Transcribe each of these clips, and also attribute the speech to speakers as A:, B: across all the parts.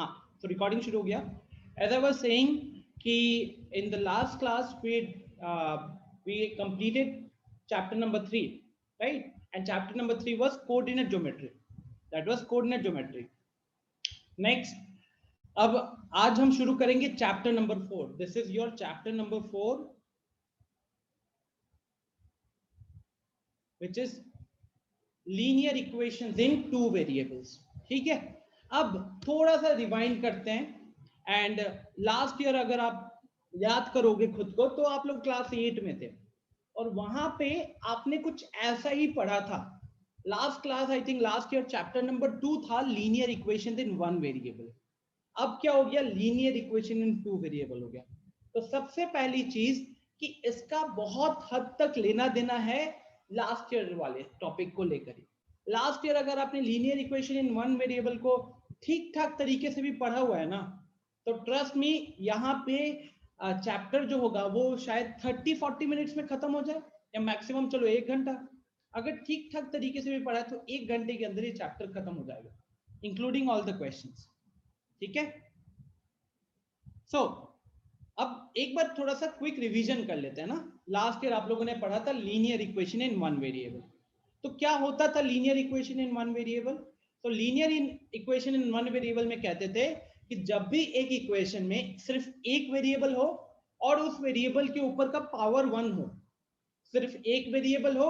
A: हाँ, तो रिकॉर्डिंग शुरू हो गया. एज आई वाज सेइंग कि in the last class we completed chapter number 3, right? And chapter number 3 was coordinate geometry. That was coordinate geometry. Next, अब आज हम शुरू करेंगे chapter number 4. This is your chapter number 4, which is linear equations in two variables. ठीक है, अब थोड़ा सा रिवाइंड करते हैं. एंड लास्ट ईयर अगर आप याद करोगे खुद को तो आप लोग क्लास 8 में थे और वहां पे आपने कुछ ऐसा ही पढ़ा था. Last class I think last year chapter number 2 था linear equation in one variable. अब क्या हो गया, linear equation in two variable हो गया. तो सबसे पहली चीज कि इसका बहुत हद तक लेना देना है लास्ट ईयर वाले टॉपिक को लेकर ही. लास्ट ईयर अगर आपने linear equation in one variable को ठीक ठाक तरीके से भी पढ़ा हुआ है ना, तो ट्रस्ट मी यहाँ पे चैप्टर जो होगा वो शायद 30-40 मिनट्स में खत्म हो जाए या मैक्सिमम चलो 1 घंटा. अगर ठीक ठाक तरीके से भी पढ़ा है तो 1 घंटे के अंदर ये चैप्टर खत्म हो जाएगा, इंक्लूडिंग ऑल द क्वेश्चंस. ठीक है, सो अब एक बार थोड़ा सा क्विक रिवीजन कर लेते हैं ना. लास्ट ईयर आप लोगों ने पढ़ा था linear equation in one variable. तो क्या होता था linear equation in one variable? तो linear equation in one variable में कहते थे कि जब भी एक इक्वेशन में सिर्फ एक वेरिएबल हो और उस वेरिएबल के ऊपर का पावर 1 हो, सिर्फ एक वेरिएबल हो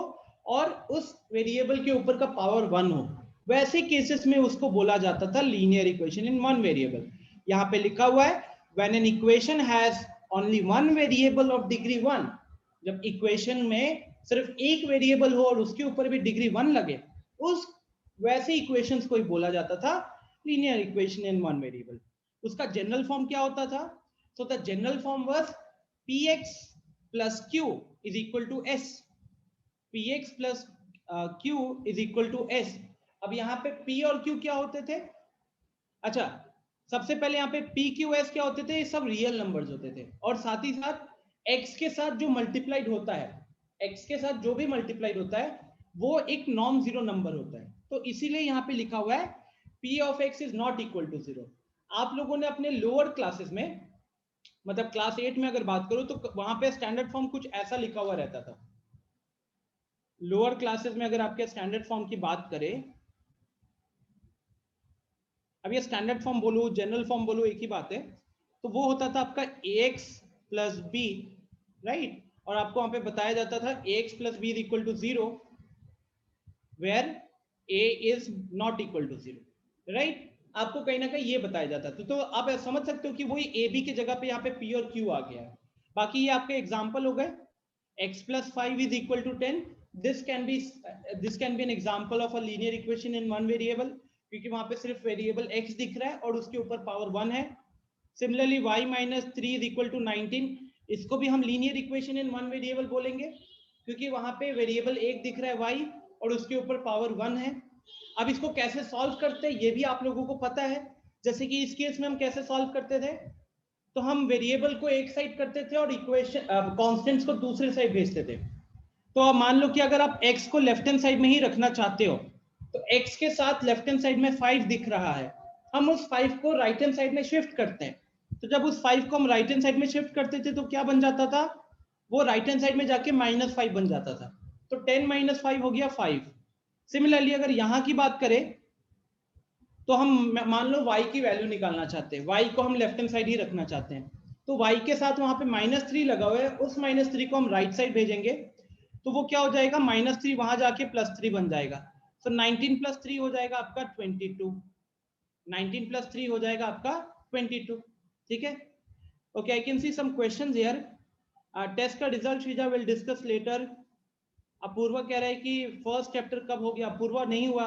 A: और उस वेरिएबल के ऊपर का पावर 1 हो, वैसे केसेस में उसको बोला जाता था linear equation in one variable. यहाँ पे लिखा हुआ है when an equation has only one variable of degree 1, जब इक्वेशन में सिर्फ एक वेरिएबल हो और उसके ऊपर भी डिग्री 1 लगे, उस वैसे इक्वेशंस को ही बोला जाता था linear equation in one variable. उसका जनरल फॉर्म क्या होता था? तो the general form was px plus q is equal to s. px plus q is equal to s. अब यहाँ पे p और q क्या होते थे? अच्छा, सबसे पहले यहाँ पे पी क्यू एस क्या होते थे? ये सब रियल नंबर्स होते थे और साथ ही साथ एक्स के साथ जो मल्टीप्लाइड होता है, एक्स के साथ जो भी मल्टीप्लाइड होता है वो एक नॉन जीरो नंबर होता है. तो इसीलिए यहाँ पे लिखा हुआ है p of x is not equal to zero. आप लोगों ने अपने लोअर क्लासेस में, मतलब क्लास 8 में अगर बात करो तो वहां पे स्टैंडर्ड फॉर्म कुछ ऐसा लिखा हुआ रहता था. लोअर क्लासेस में अगर आपके स्टैंडर्ड फॉर्म की बात करें, अब ये स्टैंडर्ड फॉर्म बोलो जनरल फॉर्म बोलो एक ही बात है, तो वो होता था आपका ax प्लस बी, राइट? और आपको वहां पे बताया जाता था ax plus b is equal to 0 where a is not equal to 0, right? आपको कहीं ना कहीं ये बताया जाता था. तो आप समझ सकते हो कि वही ए बी की जगह पे यहाँ पे p और q आ गया है. बाकी ये आपके एग्जाम्पल हो गए. x plus 5 is equal to 10. This can be an example of a linear equation in one variable, क्योंकि वहां पे सिर्फ वेरिएबल x दिख रहा है और उसके ऊपर पावर 1 है. Similarly y minus 3 is equal to 19. इसको भी हम linear equation in one variable बोलेंगे क्योंकि वहां पे वेरिएबल एक दिख रहा है y और उसके ऊपर पावर 1 है. अब इसको कैसे सॉल्व करते हैं ये भी आप लोगों को पता है. जैसे कि इस केस में हम कैसे सॉल्व करते थे, तो हम वेरिएबल को एक साइड करते थे और इक्वेशन कांस्टेंट्स को दूसरे साइड भेजते थे. तो अब मान लो कि अगर आप x को लेफ्ट हैंड साइड में ही रखना चाहते हो, तो x के साथ लेफ्ट हैंड साइड में 5 दिख रहा है, हम उस 5 को राइट हैंड साइड में शिफ्ट करते हैं. तो जब उस 5 को हम राइट हैंड साइड में शिफ्ट करते थे तो क्या बन जाता था? वो राइट हैंड साइड में जाके -5 बन जाता था. तो 10 - 5 हो गया 5. सिमिलरली अगर यहाँ की बात करें तो हम मान लो y की वैल्यू निकालना चाहते हैं, y को हम लेफ्ट हैंड साइड ही रखना चाहते हैं, तो y के साथ वहां पे -3 लगा हुआ है, उस -3 को हम राइट साइड भेजेंगे तो वो क्या हो जाएगा? -3 वहां जाके +3 बन जाएगा. तो 19 + 3 हो जाएगा आपका 22. 19 + 3 हो जाएगा आपका 22. ठीक है, okay. I can see some questions here. Test का result Shreeja will discuss later. Apoorva कह रहा है कि फर्स्ट चैप्टर कब हो गया? अपूर्वा नहीं हुआ,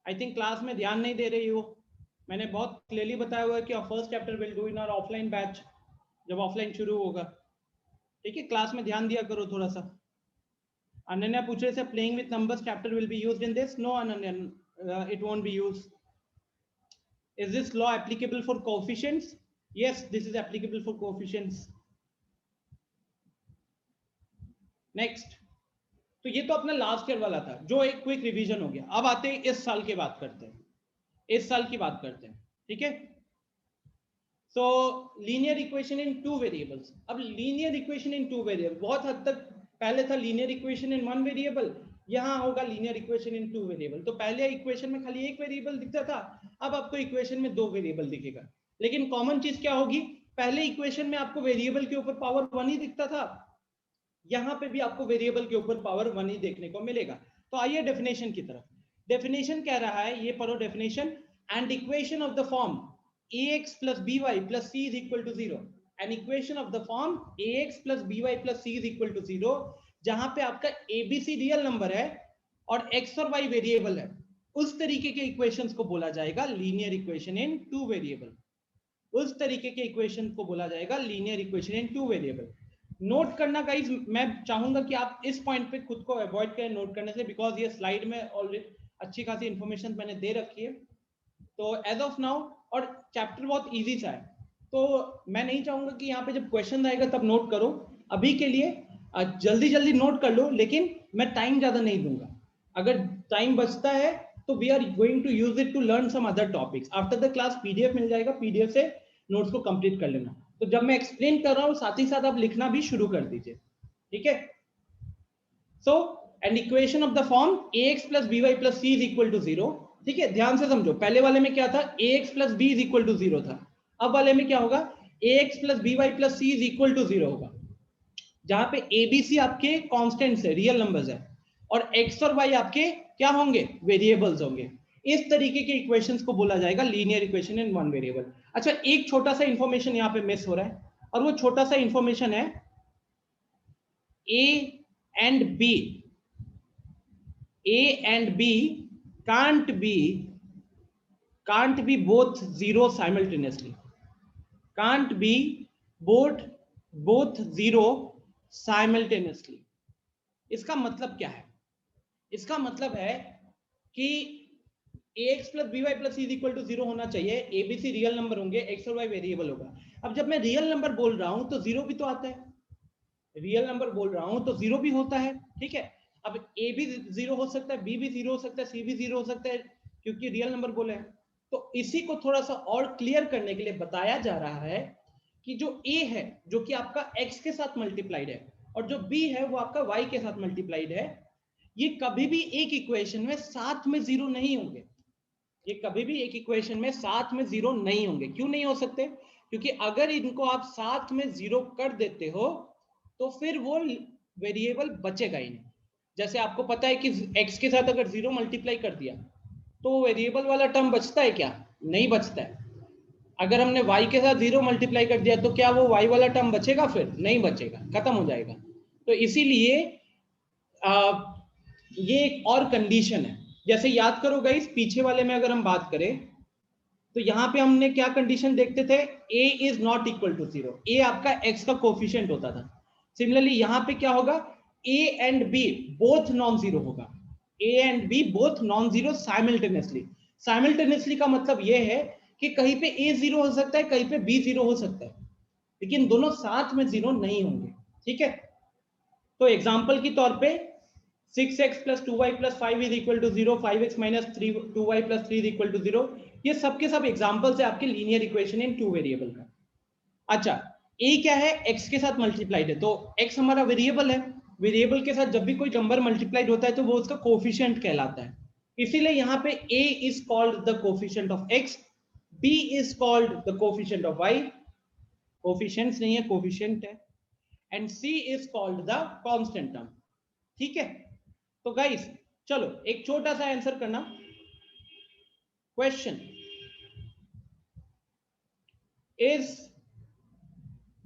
A: आई थिंक क्लास में ध्यान नहीं दे रही हो. मैंने बहुत क्लियरली बताया हुआ है कि first chapter will do in our offline batch, जब ऑफलाइन शुरू होगा. ठीक है, क्लास में ध्यान दिया करो थोड़ा सा. अनन्या पूछ रहे थे playing with numbers chapter will be used in this. No Ananya, it won't be used. Is this law applicable for coefficients? Yes, this is applicable for coefficients. Next, तो ये तो अपना लास्ट ईयर वाला था जो एक क्विक रिवीजन हो गया. अब आते हैं इस साल की बात करते हैं. इस साल की बात करते हैं, ठीक है. So linear equation in two variables. अब linear equation in two variable, बहुत हद तक पहले था linear equation in one variable, यहाँ होगा linear equation in two variable. तो पहले इक्वेशन में खाली एक वेरिएबल दिखता था, अब आपको इक्वेशन में दो वेरिएबल दिखेगा. लेकिन कॉमन चीज क्या होगी, पहले इक्वेशन में आपको वेरिएबल के ऊपर पावर 1 ही दिखता था, यहां पे भी आपको वेरिएबल के ऊपर पावर 1 ही देखने को मिलेगा. तो आइए डेफिनेशन की तरफ. डेफिनेशन कह रहा है, ये पढ़ो definition. And equation of the form ax plus by plus c is equal to 0. an equation of the form ax plus by plus c is equal to 0, जहां पे आपका abc रियल नंबर है और x और y variable है, उस तरीके के इक्वेशंस को बोला जाएगा linear equation in two variable. उस तरीके के इक्वेशन को बोला जाएगा linear equation in two variable. Note करना गाइस, मैं चाहूंगा कि आप इस पॉइंट पे खुद को अवॉइड करें नोट करने से, बिकॉज ये स्लाइड में ऑलरेडी अच्छी खासी इंफॉर्मेशन मैंने दे रखी है. तो एज ऑफ नाउ, और चैप्टर बहुत इजी सा है, तो मैं नहीं चाहूंगा कि यहाँ पे जब क्वेश्चन आएगा तब नोट करो. अभी के लिए जल्दी जल्दी नोट कर लो, लेकिन मैं टाइम ज्यादा नहीं दूंगा. अगर टाइम बचता है तो we are going to use it to learn some other topics. After the class PDF मिल जाएगा, पीडीएफ से नोट्स को कंप्लीट कर लेना. तो जब मैं एक्सप्लेन कर रहा हूँ साथ ही साथ आप लिखना भी शुरू कर दीजिए, ठीक है. So and equation of the form ax plus by plus c is equal to 0. ठीक है, ध्यान से समझो. पहले वाले में क्या था, ax plus b is equal to 0 था. अब वाले में क्या होगा, ax plus by plus c is equal to 0 होगा, जहां पे abc आपके कांस्टेंट्स है, रियल नंबर्स है, और x और y आपके क्या होंगे, वेरिएबल्स होंगे. इस तरीके के इक्वेशंस को बोला जाएगा linear equation in one variable. अच्छा, एक छोटा सा इंफॉर्मेशन यहाँ पे मिस हो रहा है, और वो छोटा सा इंफॉर्मेशन है a and b can't be both zero simultaneously. Can't be both zero simultaneously. इसका मतलब क्या है, इसका मतलब है कि ax plus by plus c is equal to 0 होना चाहिए, abc रियल नंबर होंगे, x और y वेरिएबल होगा. अब जब मैं रियल नंबर बोल रहा हूं तो जीरो भी तो आता है, रियल नंबर बोल रहा हूं तो जीरो भी होता है, ठीक है. अब a भी जीरो हो सकता है, b भी जीरो हो सकता है, c भी जीरो हो सकता है, क्योंकि रियल नंबर बोले हैं. तो इसी को थोड़ा सा और क्लियर करने के लिए बताया जा रहा है कि जो a है जो कि आपका x के साथ मल्टीप्लाइड है, और जो b है वो आपका y के साथ मल्टीप्लाइड है, ये कभी भी एक इक्वेशन में साथ में जीरो नहीं होंगे. ये कभी भी एक इक्वेशन में साथ में जीरो नहीं होंगे. क्यों नहीं हो सकते, क्योंकि अगर इनको आप साथ में जीरो कर देते हो तो फिर वो वेरिएबल बचेगा ही नहीं. जैसे आपको पता है कि x के साथ अगर जीरो मल्टीप्लाई कर दिया तो वेरिएबल वाला टर्म बचता है क्या, नहीं बचता है. अगर हमने y के साथ जीरो मल्टीप्लाई कर दिया तो क्या वो y वाला टर्म बचेगा, फिर नहीं बचेगा, खत्म हो जाएगा. तो इसीलिए ये एक और कंडीशन है. जैसे याद करो गाइस, पीछे वाले में अगर हम बात करें तो यहां पे हमने क्या कंडीशन देखते थे, a is not equal to 0. a आपका x का कोफिशिएंट होता था. सिमिलरली यहां पे क्या होगा, a and b both non zero होगा. a and b both non zero simultaneously. Simultaneously का मतलब यह है कि कहीं पे a जीरो हो सकता है, कहीं पे b जीरो हो सकता है, लेकिन दोनों साथ में जीरो नहीं होंगे, ठीक है. तो एग्जांपल के तौर पे 6x plus 2y plus 5 is equal to 0, 5x minus 2y plus 3 is equal to 0. ये सबके सब एग्जांपल्स है आपके linear equation in two variable का. अच्छा, a क्या है, x के साथ मल्टीप्लाइड है, तो x हमारा वेरिएबल है. वेरिएबल के साथ जब भी कोई नंबर मल्टीप्लाइड होता है तो वो उसका कोफिशिएंट कहलाता है. इसीलिए यहाँ पे a is called the coefficient of x, b is called the coefficient of y, coefficients नहीं है, कोफिशिएंट है, and c is called the constant term. ठीक है. तो गाइस चलो एक छोटा सा आंसर करना. Question is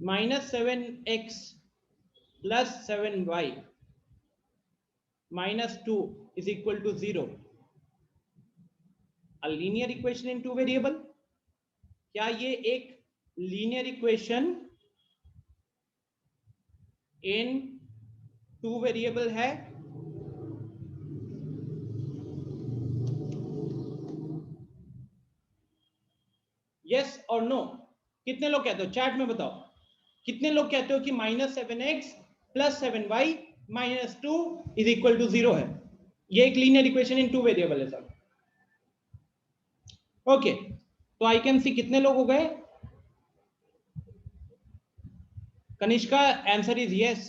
A: -7x plus 7y minus 2 is equal to 0 a linear equation in two variable. क्या ये एक linear equation in two variable है? यस और नो. कितने लोग कहते हो, चैट में बताओ. कितने लोग कहते हो कि -7x plus 7y minus 2 is equal to 0 है? ये एक linear equation in two variable है सर. ओके, तो आई कैन सी कितने लोग हो गए, कनिष्का आंसर इज यस।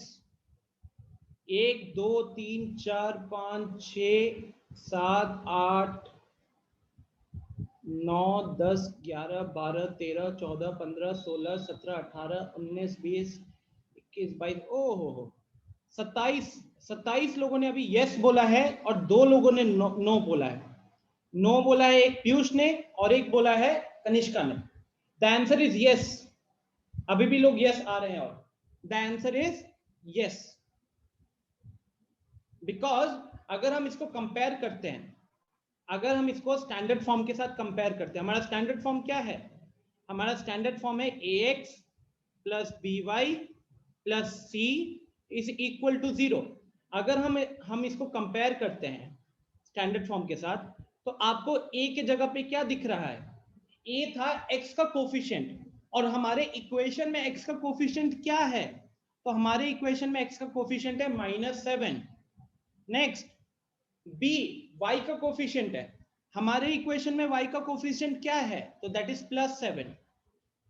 A: 1 2 3 4 5 6 7 8 9 10 11 12 13 14 15 16 17 18 19 20 21 22 ओहो 27 लोगों ने अभी यस बोला है और 2 लोगों ने नो बोला है। नो बोला है एक पीयूष ने और एक बोला है कनिष्का ने। The answer is yes. अभी भी लोग यस आ रहे हैं और the answer is yes. Because अगर हम इसको कंपेयर करते हैं, अगर हम इसको स्टैंडर्ड फॉर्म के साथ कंपेयर करते हैं, हमारा स्टैंडर्ड फॉर्म क्या है? हमारा स्टैंडर्ड फॉर्म है ax plus by plus c is equal to 0। अगर हम इसको कंपेयर करते हैं स्टैंडर्ड फॉर्म के साथ, तो आपको a के जगह पे क्या दिख रहा है? a था x का कोफिशिएंट, और हमारे इक्वेशन में x का कोफिशिएंट क्या है? तो हमारे इक्वेशन में x का कोफिशिएंट है -7। नेक्स्ट b y का कोफिशिएंट है, हमारे इक्वेशन में y का कोफिशिएंट क्या है? तो that is +7।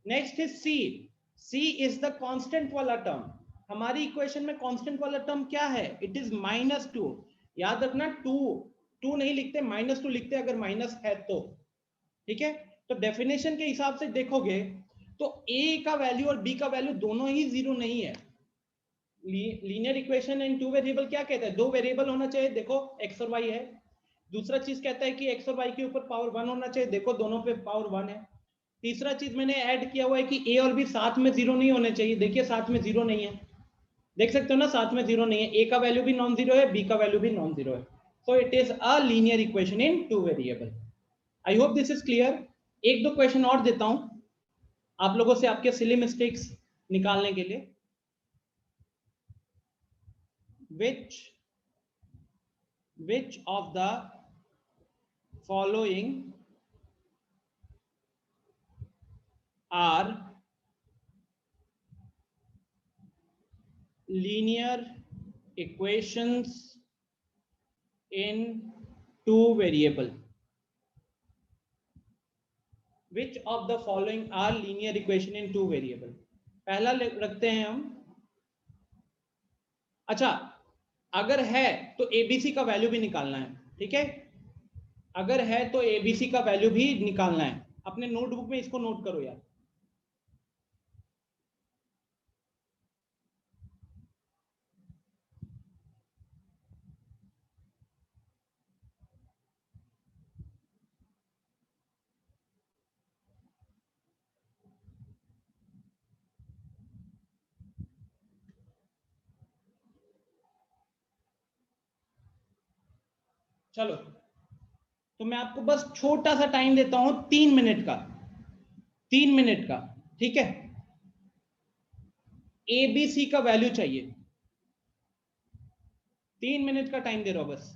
A: Next is c is the constant वाला टर्म, हमारी इक्वेशन में कांस्टेंट वाला टर्म क्या है? It is -2। याद रखना 2 नहीं लिखते, -2 लिखते अगर माइनस है तो, ठीक है। तो डेफिनेशन के हिसाब से देखोगे तो a का वैल्यू और b का वैल्यू दोनों ही 0 नहीं है। लीनियर इक्वेशन इन 2 वेरिएबल क्या कहता है? 2 वेरिएबल होना चाहिए, देखो x और y है। दूसरा चीज कहता है कि x और y के ऊपर पावर 1 होना चाहिए, देखो दोनों पे पावर 1 है। तीसरा चीज मैंने ऐड किया हुआ है कि a और b साथ में 0 नहीं होने चाहिए, देखिए साथ में 0 नहीं है, देख सकते हो ना, साथ में 0 नहीं है। a का वैल्यू भी नॉन जीरो है, b का वैल्यू भी नॉन जीरो है। So it is a linear equation in 2 variable. I hope this is clear. एक दो क्वेश्चन और देता हूं आप लोगों से, आपके सिली मिस्टेक्स निकालने के लिए। which of the following are linear equations in 2 variable? which of the following are linear equation in 2 variable? पहला रखते हैं हम। अच्छा, अगर है तो एबीसी का वैल्यू भी निकालना है, ठीक है। अगर है तो एबीसी का वैल्यू भी निकालना है। अपने नोटबुक में इसको नोट करो यार। चलो, तो मैं आपको बस छोटा सा टाइम देता हूं, 3 मिनट का, 3 मिनट का, ठीक है। एबीसी का वैल्यू चाहिए, 3 मिनट का टाइम दे रहा हूं बस।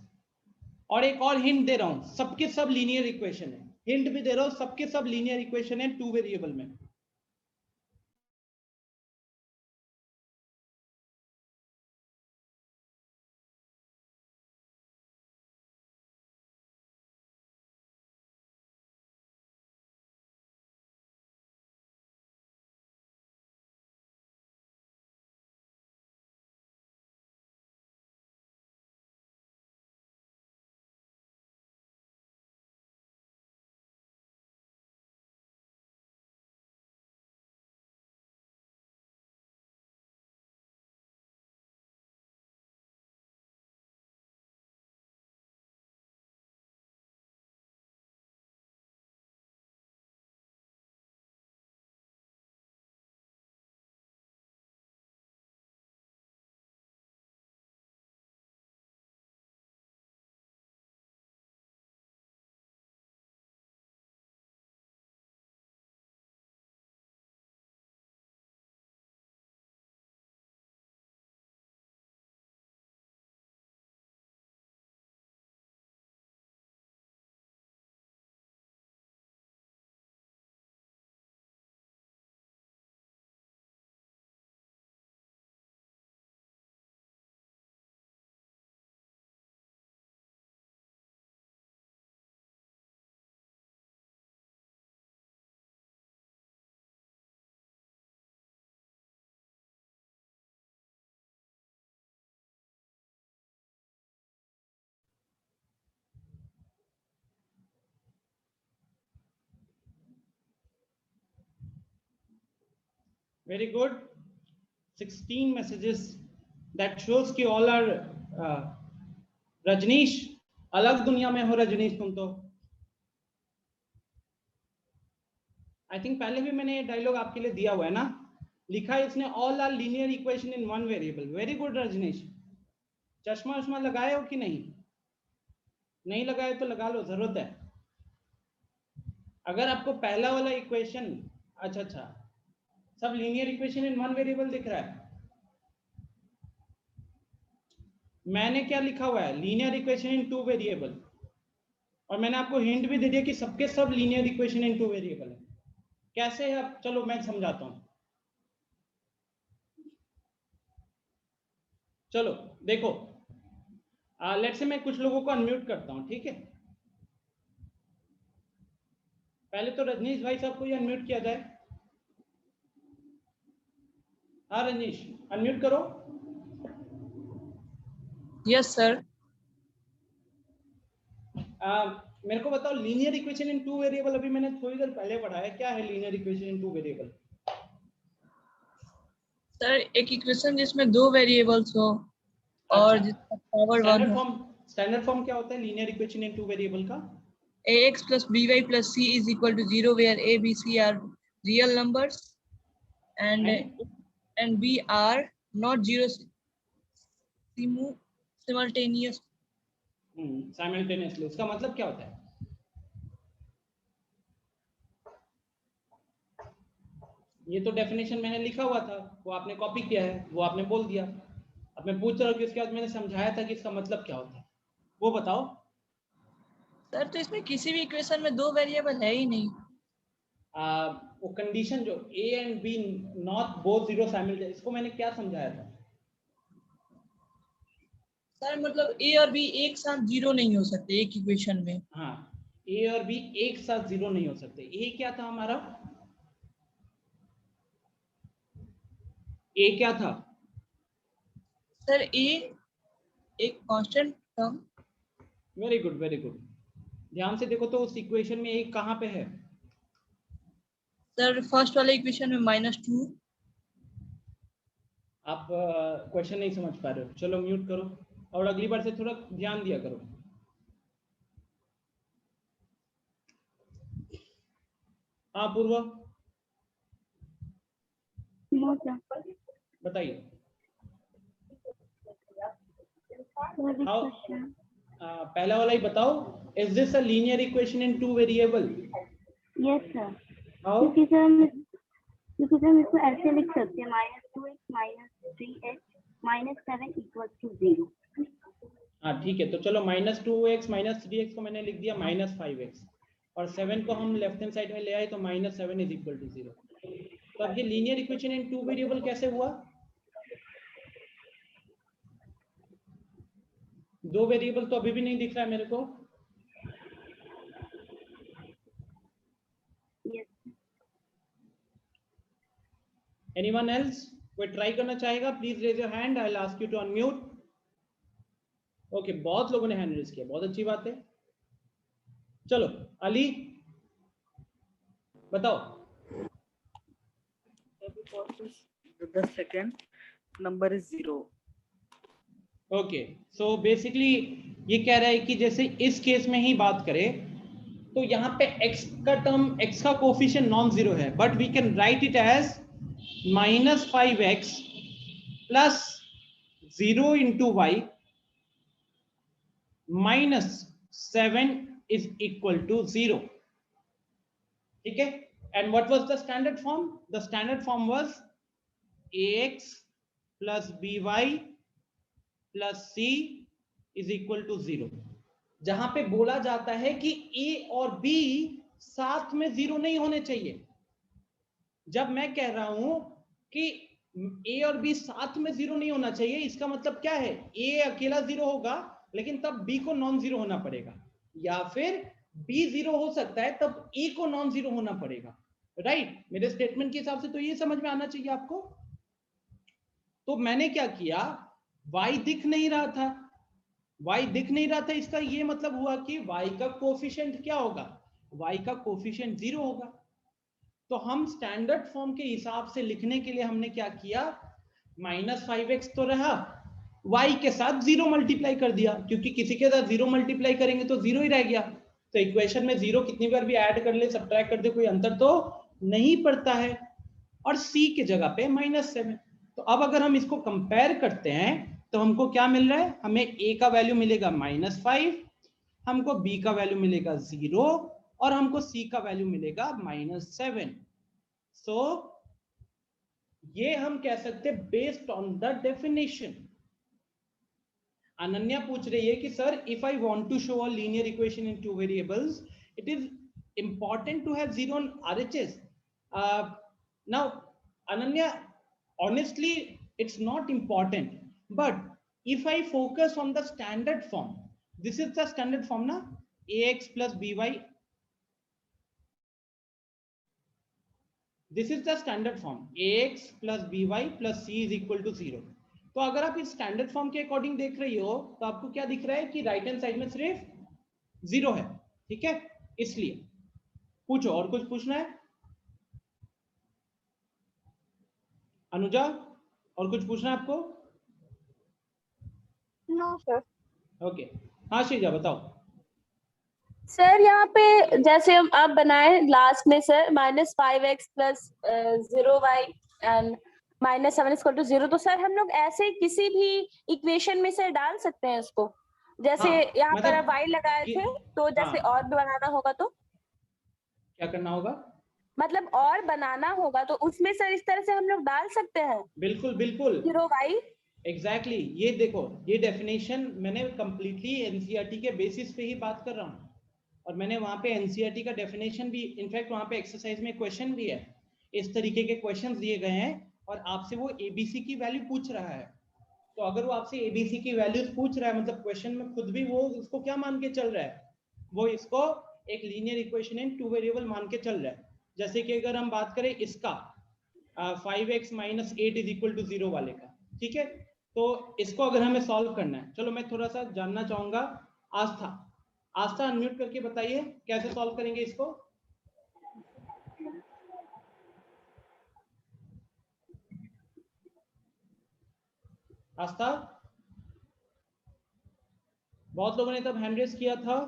A: और एक और हिंट दे रहा हूं, सबके सब लीनियर इक्वेशन है। हिंट भी दे रहा हूं, सबके सब लीनियर इक्वेशन है 2 वेरिएबल में। Very good, 16 messages, that shows कि ऑल आर रजनीश, अलग दुनिया में हो रजनीश तुम तो। आई थिंक पहले भी मैंने ये डायलॉग आपके लिए दिया हुआ है ना, लिखा है इसने, all are linear equation in one variable. Very good Rajnish. चश्मा उश्मा लगाए हो कि नहीं? नहीं लगाए तो लगा लो, जरूरत है। अगर आपको पहला वाला इक्वेशन, अच्छा सब linear equation in one variable दिख रहा है, मैंने क्या लिखा हुआ है, linear equation in two variable, और मैंने आपको हिंट भी दे दिया कि सबके सब linear equation in two variable है। कैसे है अब, चलो मैं समझाता हूं। चलो देखो, लेट्स से मैं कुछ लोगों को अनम्यूट करता हूं, ठीक है? पहले तो रजनीश भाई साहब को ही अनम्यूट किया जाए। हाँ रजनीश, अनम्यूट करो।
B: Yes sir.
A: मेरे को बताओ, linear equation in two variable, अभी मैंने थोड़ी देर पहले पढ़ाया, क्या है linear equation in two variable?
B: Sir एक इक्वेशन जिसमें दो वेरिएबल्स हो और जिसका पावर 1 हो।
A: स्टैंडर्ड फॉर्म क्या होता है linear equation in two variable का?
B: ax plus by plus c is equal to 0 where a, b, c are real numbers and b are not zero simultaneous.
A: Simultaneously, उसका मतलब क्या होता है? ये तो डेफिनेशन मैंने लिखा हुआ था, वो आपने कॉपी किया है, वो आपने बोल दिया। अब मैं पूछ रहा हूँ कि उसके बाद मैंने समझाया था कि इसका मतलब क्या होता है, वो बताओ।
B: सर तो इसमें किसी भी इक्वेशन में दो वेरिएबल है ही नहीं।
A: वो कंडीशन जो a and b not both zero simultaneous, इसको मैंने क्या समझाया था?
B: सर मतलब a और b एक साथ जीरो नहीं हो सकते एक इक्वेशन में।
A: हाँ, a और b एक साथ जीरो नहीं हो सकते। a क्या था हमारा? a क्या था?
B: सर a एक constant term.
A: Very good, very good. ध्यान से देखो तो उस इक्वेशन में a कहाँ पे है?
B: सर फर्स्ट वाले इक्वेशन में -2।
A: आप क्वेश्चन नहीं समझ पा रहे हो, चलो म्यूट करो और अगली बार से थोड़ा ध्यान दिया करो। हाँ पूर्व, बताइए। पहला वाला ही बताओ, is this a linear equation in two variable?
C: Yes sir.
A: How?
C: क्योंकि सर इसको ऐसे लिख सकते हैं -2x -3x -7 = 0।
A: हाँ ठीक है, तो चलो -2x -3x को मैंने लिख दिया -5x, और 7 को हम लेफ्ट हैंड साइड में ले आए तो -7 = 0। तो अब ये linear equation in two variable कैसे हुआ? दो वेरिएबल तो अभी भी नहीं दिख रहा है मेरे को। Anyone else? कोई ट्राई करना चाहेगा? Please raise your hand, I will ask you to unmute. Okay, बहुत लोगों ने हैंड रेज किया, बहुत अच्छी बात है। चलो अली बताओ।
D: 10 second, number is 0।
A: Okay, so basically ये कह रहा है कि जैसे इस केस में ही बात करें तो यहाँ पे x का टर्म, x का कोफिशिएंट नॉन जीरो है, but we can write it as -5x plus 0 into y -7 is equal to 0. ठीक है? And what was the standard form? The standard form was ax plus by plus c is equal to 0. जहां पे बोला जाता है कि a और b साथ में 0 नहीं होने चाहिए। जब मैं कह रहा हूं कि a और b साथ में 0 नहीं होना चाहिए, इसका मतलब क्या है? a अकेला 0 होगा लेकिन तब b को नॉन जीरो होना पड़ेगा, या फिर b 0 हो सकता है तब a को नॉन जीरो होना पड़ेगा। राइट? मेरे स्टेटमेंट के हिसाब से तो ये समझ में आना चाहिए आपको। तो मैंने क्या किया, y दिख नहीं रहा था, y दिख नहीं रहा था, इसका ये मतलब हुआ कि y का कोफिशिएंट क्या होगा? y का कोफिशिएंट 0 होगा। तो हम स्टैंडर्ड फॉर्म के हिसाब से लिखने के लिए हमने क्या किया, -5x तो रहा, y के साथ 0 मल्टीप्लाई कर दिया, क्योंकि किसी के साथ 0 मल्टीप्लाई करेंगे तो 0 ही रह गया। तो इक्वेशन में 0 कितनी बार भी ऐड कर ले, सब्ट्रैक्ट कर दे, कोई अंतर तो नहीं पड़ता है। और c की जगह पे -7। तो अब अगर हम इसको कंपेयर करते हैं तो हमको क्या मिल रहा है, हमें a का वैल्यू मिलेगा -5, हमको b का वैल्यू मिलेगा 0 और हमको c का वैल्यू मिलेगा -7। सो ये हम कह सकते हैं based on the definition. Ananya पूछ रही है कि sir if I want to show a linear equation in two variables it is important to have 0 on RHS. Now Ananya, honestly it's not important, but if I focus on the standard form, this is the standard form na, ax plus by, this is the standard form, ax plus by plus c is equal to 0. तो अगर आप इस standard form के according देख रही हो तो आपको क्या दिख रहा है कि राइट हैंड साइड में सिर्फ 0 है, ठीक है। इसलिए पूछो, और कुछ पूछना है अनुजा, और कुछ पूछना है आपको?
E: No sir.
A: ओके, हाँ श्रीजा बताओ।
E: सर यहाँ पे जैसे हम आप बनाए लास्ट में sir -5x plus 0y and -7 = 0, तो सर हम लोग ऐसे किसी भी इक्वेशन में से डाल सकते हैं इसको, जैसे
A: हाँ,
E: यहाँ पर
A: मतलब
E: y लगाए थे तो जैसे
A: हाँ,
E: और बनाना होगा तो
A: क्या करना होगा,
E: मतलब और बनाना होगा तो उसमें सर इस तरह से हम लोग डाल सकते हैं।
A: बिल्कुल बिल्कुल
E: 0y
A: एग्जैक्टली ये देखो, ये डेफिनेशन मैंने कंप्लीटली एनसीईआरटी के बेसिस पे ही बात कर रहा हूँ, और मैंने वहां पे एनसीईआरटी का डेफिनेशन भी, इनफैक्ट वहां पे एक्सरसाइज में क्वेश्चन भी है, इस तरीके के क्वेश्चंस दिए गए हैं और आपसे वो एबीसी की वैल्यू पूछ रहा है। तो अगर वो आपसे एबीसी की वैल्यूज पूछ रहा है, मतलब क्वेश्चन में खुद भी वो इसको क्या मान के चल रहा है, वो इसको एक linear equation in two variable मान के चल रहा है। जैसे कि अगर हम बात करें इसका 5x - 8 = 0 वाले का, ठीक है, तो इसको अगर हमें सॉल्व करना है, चलो मैं थोड़ा सा जानना चाहूंगा आस्था, आस्था अनम्यूट करके बताइए कैसे सॉल्व करेंगे इसको। आस्था, बहुत लोगों ने तब हैंड रेज किया था।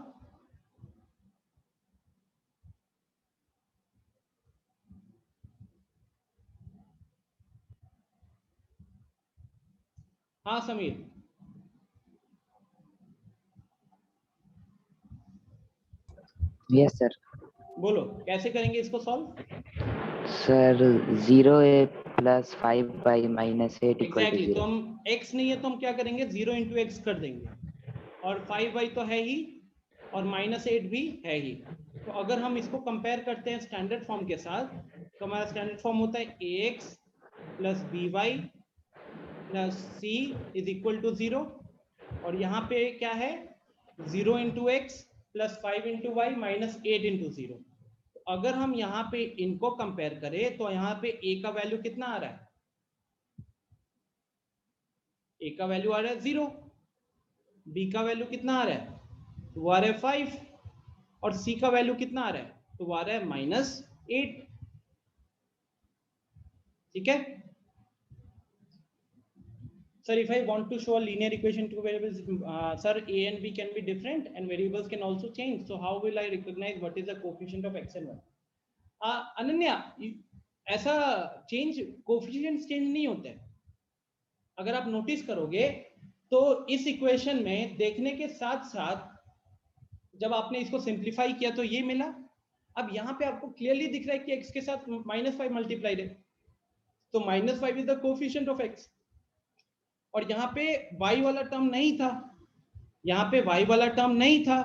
A: हाँ समीर,
F: यस सर।
A: बोलो कैसे करेंगे इसको solve.
F: Sir 0a plus 5y minus 8 =
A: exactly, तो
F: 0।
A: हम x नहीं है तो हम क्या करेंगे 0 × x कर देंगे, और 5y तो है ही और -8 भी है ही। तो अगर हम इसको कंपेयर करते हैं स्टैंडर्ड फॉर्म के साथ, तो हमारा स्टैंडर्ड फॉर्म होता है ax plus by plus c = 0, और यहाँ पे क्या है 0 × x प्लस 5 × y माइनस 8 × 0। अगर हम यहाँ पे इनको कंपेयर करें तो यहाँ पे a का वैल्यू कितना आ रहा है, a का वैल्यू आ रहा है 0, b का वैल्यू कितना आ रहा है, तो वो आ रहा है 5, और c का वैल्यू कितना आ रहा है, तो वो आ रहा है -8, ठीक है। Sir, if I want to show a linear equation to variables, sir, a and b can be different and variables can also change. So how will I recognize what is the coefficient of x and y? Ananya, ऐसा change coefficients change नहीं होते हैं। अगर आप notice करोगे तो इस equation में देखने के साथ साथ जब आपने इसको सिंप्लीफाई किया तो ये मिला। अब यहाँ पे आपको क्लियरली दिख रहा है कि x के साथ -5 मल्टीप्लाइड है, तो -5 is the coefficient of x, और यहाँ पे y वाला टर्म नहीं था, यहाँ पे y वाला टर्म नहीं था,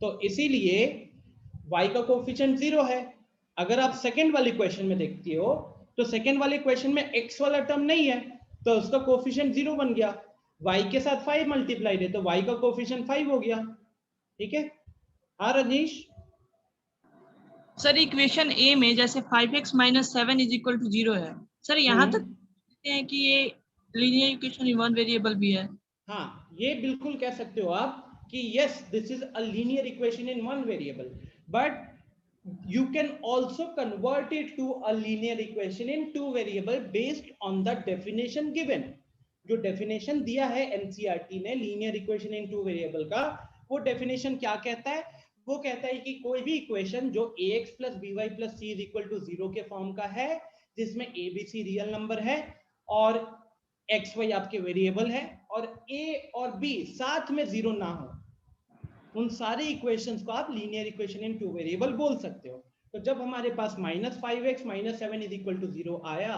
A: तो इसीलिए y का कोफिशिएंट 0 है। अगर आप सेकंड वाले क्वेश्चन में देखती हो तो सेकंड वाले क्वेश्चन में x वाला टर्म नहीं है, तो उसका कोफिशिएंट 0 बन गया, y के साथ 5 मल्टीप्लाइड है तो y का कोफिशिएंट 5 हो गया, ठीक है। हाँ रजनीश।
B: सर इक्वेशन ए में जैसे 5x - 7 = 0 है, सर यहाँ तक कहते हैं कि ये linear equation in one variable भी है।
A: हाँ, ये बिल्कुल कह सकते हो आप कि yes this is a linear equation in one variable, but you can also convert it to a linear equation in two variable based on the definition given. जो definition दिया है NCERT ने linear equation in two variable का, वो definition क्या कहता है? वो कहता है कि कोई भी इक्वेशन जो ax plus by plus c is equal to 0 के फॉर्म का है, जिसमें a b c real number है और x y आपके वेरिएबल है और a और b साथ में 0 ना हो, उन सारे इक्वेशंस को आप linear equation in two variable बोल सकते हो। तो जब हमारे पास -5x - 7 इज इक्वल टू 0 आया,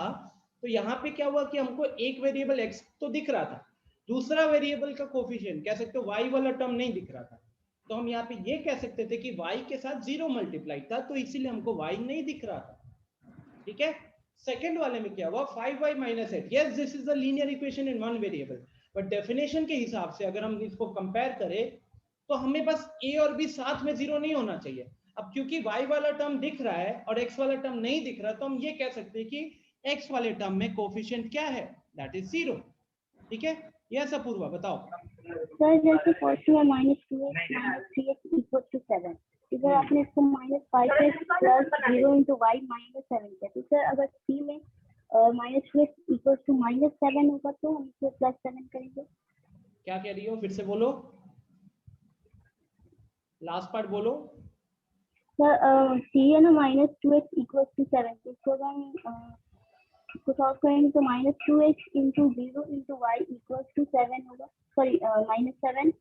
A: तो यहाँ पे क्या हुआ कि हमको एक वेरिएबल x तो दिख रहा था, दूसरा वेरिएबल का कोफिशिएंट कह सकते हो y वाला टर्म नहीं दिख रहा था। तो हम यहाँ पे ये कह सकते थे कि y के साथ 0 मल्टीप्लाइड था, तो इसीलिए हमको y नहीं दिख रहा था। ठीक है। सेकेंड वाले में क्या हुआ, 5y - 8, yes this is a linear equation in one variable, but definition के हिसाब से अगर हम इसको कंपेयर करें तो हमें बस a और b साथ में 0 नहीं होना चाहिए। अब क्योंकि y वाला टर्म दिख रहा है और x वाला टर्म नहीं दिख रहा, तो हम ये कह सकते हैं कि x वाले टर्म में कोफिशिएंट क्या है, दैट इज 0। ठीक है। यस अपूर्वा बताओ।
C: सर जैसे फर्स्ट में -2x - 3x = 7, इधर आपने इसको -5x + 0 × y - 7 किया, तो सर अगर c में -2x = -7 होगा तो हम इसको +7 करेंगे।
A: क्या कह रही हो, फिर से बोलो, लास्ट पार्ट बोलो।
C: सर c है ना -2x = 7, तो इसको हम इसको सॉल्व करेंगे तो -2x × 0 × y = 7 होगा, सॉरी -7।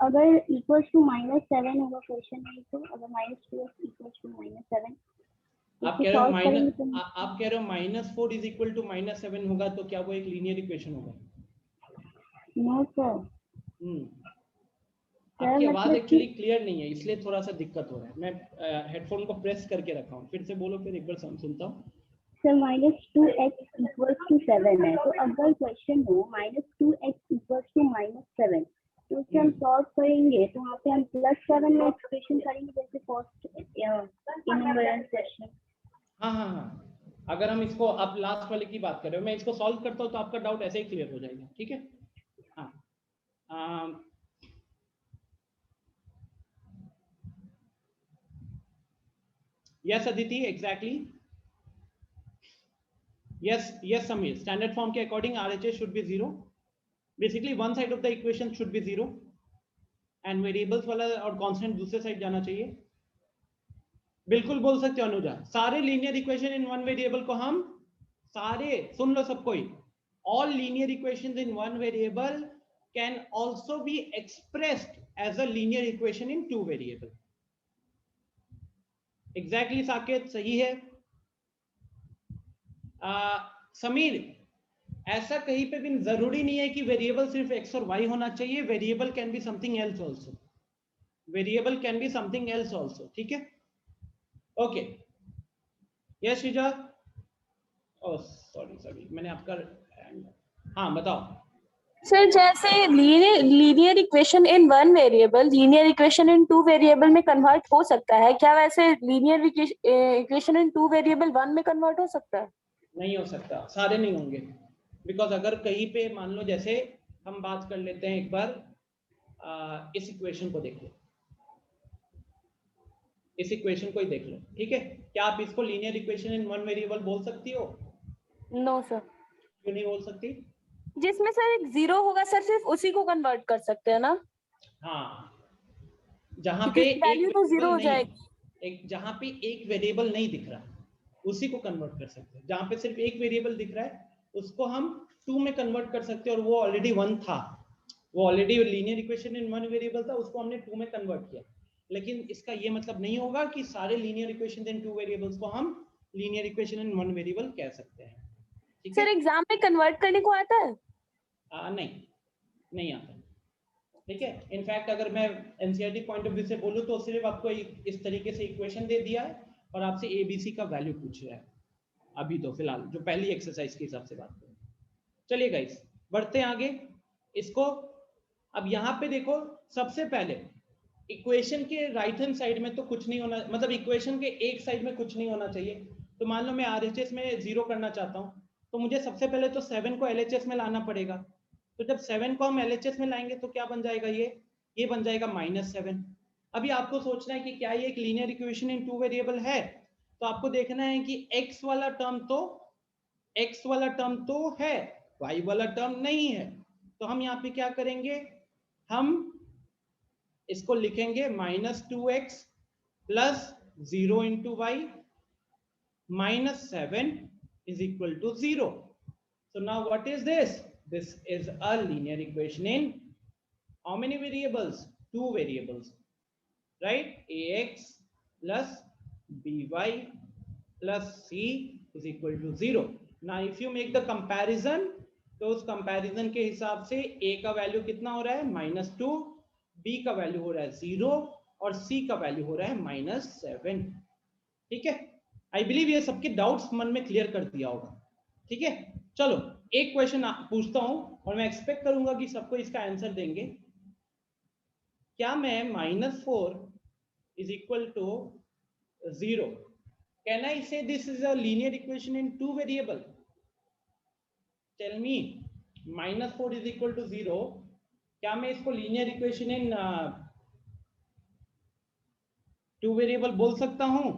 C: अगर इक्वल टू -7 होगा क्वेश्चन में, तो अगर -2x = -7,
A: आप कह रहे हो -4 इज इक्वल टू -7 होगा, तो क्या वो एक लीनियर इक्वेशन होगा?
C: No sir.
A: आपकी आवाज एक्चुअली क्लियर नहीं है, इसलिए थोड़ा सा दिक्कत हो रहा है। मैं हेडफोन को प्रेस करके रखा हूँ, फिर से बोलो, फिर एक बार सुनता हूँ।
C: सर -2x = 7 है, तो अगर क्वेश्चन हो -2x = -7, तो उसे हम सॉल्व करेंगे तो वहाँ पे हम +7 में एक्सप्रेशन करेंगे, जैसे फर्स्ट इन नंबर सेशन।
A: हाँ, अगर हम इसको, आप लास्ट वाले की बात कर रहे हो, मैं इसको सॉल्व करता हूँ तो आपका डाउट ऐसे ही क्लियर हो जाएगा। ठीक है। हाँ, yes Aditi, exactly, yes Samir, standard form के according RHS should be 0, basically one side of the equation should be 0 and variables वाला और constant दूसरे साइड जाना चाहिए। बिल्कुल बोल सकते हो अनुजा, सारे linear equation in one variable को हम सारे, सुन लो सब कोई, all linear equations in one variable can also be expressed as a linear equation in two variable। Exactly Saket, सही है। समीर, ऐसा कहीं पे भी जरूरी नहीं है कि वेरिएबल सिर्फ x और y होना चाहिए, variable can be something else also, variable can be something else also. ठीक है। Okay, yes Sreeja, oh sorry मैंने आपका, हाँ बताओ।
E: सर जैसे linear equation in one variable linear equation in two variable में कन्वर्ट हो सकता है क्या? वैसे linear equation in two variable one में कन्वर्ट हो सकता है?
A: नहीं हो सकता, सारे नहीं होंगे, बिकॉज अगर कहीं पे मान लो, जैसे हम बात कर लेते हैं एक बार, इस इक्वेशन को देख लो, इस इक्वेशन को ही देख लो। ठीक है। क्या आप इसको linear equation in one variable बोल सकती हो?
E: No sir.
A: क्यों नहीं बोल सकती?
E: जिसमें सर एक 0 होगा सर, सिर्फ उसी को कन्वर्ट कर सकते हैं ना?
A: हाँ, जहां पे
E: वैल्यू तो 0 हो जाएगी,
A: जहां पे एक वेरिएबल नहीं दिख रहा उसी को कन्वर्ट कर सकते हैं। जहां पे सिर्फ एक वेरिएबल दिख रहा है उसको हम 2 में कन्वर्ट कर सकते हैं, और वो ऑलरेडी 1 था, वो already linear equation in one variable था, उसको हमने 2 में कन्वर्ट किया। लेकिन इसका ये मतलब नहीं होगा कि सारे linear equation in two variables को हम linear equation in one variable कह सकते हैं। ठीक है।
E: सर एग्जाम में कन्वर्ट करने को आता है?
A: नहीं आता। ठीक है। इनफैक्ट अगर मैं एनसीईआरटी पॉइंट ऑफ व्यू से बोलूं तो सिर्फ आपको इस तरीके से इक्वेशन दे दिया है और आपसे एबीसी का वैल्यू पूछ रहा है अभी, तो फिलहाल जो पहली एक्सरसाइज के हिसाब से बात करें। चलिए गाइस, बढ़ते हैं आगे इसको। अब यहाँ पे देखो, सबसे पहले इक्वेशन के राइट हैंड साइड में तो कुछ नहीं होना, मतलब इक्वेशन के एक साइड में कुछ नहीं होना चाहिए। तो मान लो मैं आरएचएस में 0 करना चाहता हूँ, तो मुझे सबसे पहले तो 7 को एलएचएस में लाना पड़ेगा। तो जब 7 को हम एलएचएस में लाएंगे तो क्या बन जाएगा, ये बन जाएगा -7। अभी आपको सोचना है कि क्या ये एक linear equation in two variable है, तो आपको देखना है कि x वाला टर्म तो है, y वाला टर्म नहीं है। तो हम यहाँ पे क्या करेंगे, हम इसको लिखेंगे -2x plus 0 into y -7 is equal to 0. So now what is this? This is a linear equation in how many variables? 2 variables, right? Ax plus by plus c is equal to 0. Now if you make the comparison, तो उस comparison के हिसाब से a का value कितना हो रहा है -2, b का वैल्यू हो रहा है 0 और c का वैल्यू हो रहा है -7। ठीक है, आई बिलीव ये सबके डाउट्स मन में क्लियर कर दिया होगा। ठीक है, चलो एक क्वेश्चन पूछता हूं और मैं एक्सपेक्ट करूंगा कि सबको इसका आंसर देंगे। क्या मैं -4 is equal to 0, can I say this is a linear equation in 2 variable? Tell me, -4 is equal to 0, क्या मैं इसको लीनियर इक्वेशन इन 2 वेरिएबल बोल सकता हूं?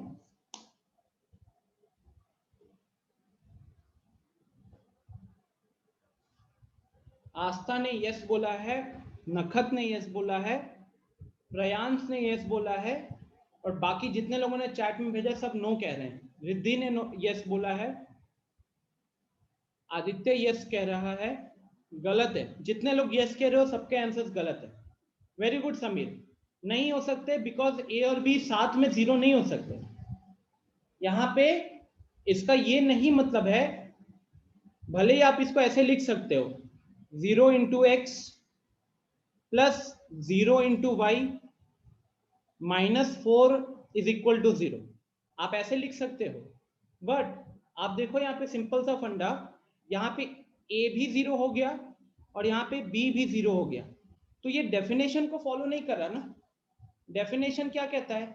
A: आस्था ने यस बोला है, नखत ने यस बोला है, प्रयांश ने यस बोला है, और बाकी जितने लोगों ने चैट में भेजा सब नो कह रहे हैं। रिद्धि ने यस बोला है, आदित्य यस कह रहा है, गलत है। जितने लोग यस कह रहे हो सबके आंसर्स गलत है। वेरी गुड समीर, नहीं हो सकते बिकॉज ए और बी साथ में 0 नहीं हो सकते। यहां पे इसका ये नहीं मतलब है, भले ही आप इसको ऐसे लिख सकते हो 0 into x plus 0 into y -4 is equal to 0, आप ऐसे लिख सकते हो। बट आप देखो यहाँ पे सिंपल सा फंडा, यहाँ पे a भी 0 हो गया और यहाँ पे b भी 0 हो गया, तो ये डेफिनेशन को फॉलो नहीं कर रहा ना। डेफिनेशन क्या कहता है?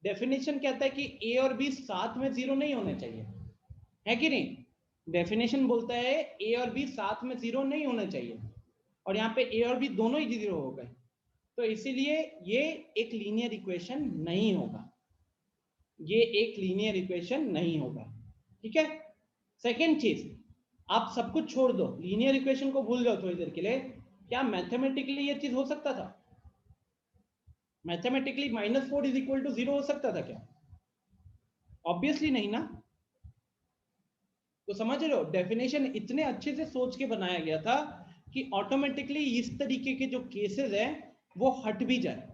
A: डेफिनेशन कहता है कि a और b साथ में 0 नहीं होने चाहिए, है कि नहीं? डेफिनेशन बोलता है a और b साथ में 0 नहीं होना चाहिए, और यहाँ पे a और b दोनों ही 0 हो गए, तो इसीलिए ये एक लीनियर इक्वेशन नहीं होगा, ये एक लीनियर इक्वेशन नहीं होगा। ठीक है, सेकेंड चीज, आप सब कुछ छोड़ दो, लीनियर इक्वेशन को भूल जाओ थोड़ी देर के लिए। क्या मैथमेटिकली ये चीज हो सकता था? मैथमेटिकली -4 इज इक्वल टू 0 हो सकता था क्या? ऑब्वियसली नहीं ना। तो समझ रहे हो, डेफिनेशन इतने अच्छे से सोच के बनाया गया था कि ऑटोमेटिकली इस तरीके के जो केसेस हैं वो हट भी जाए,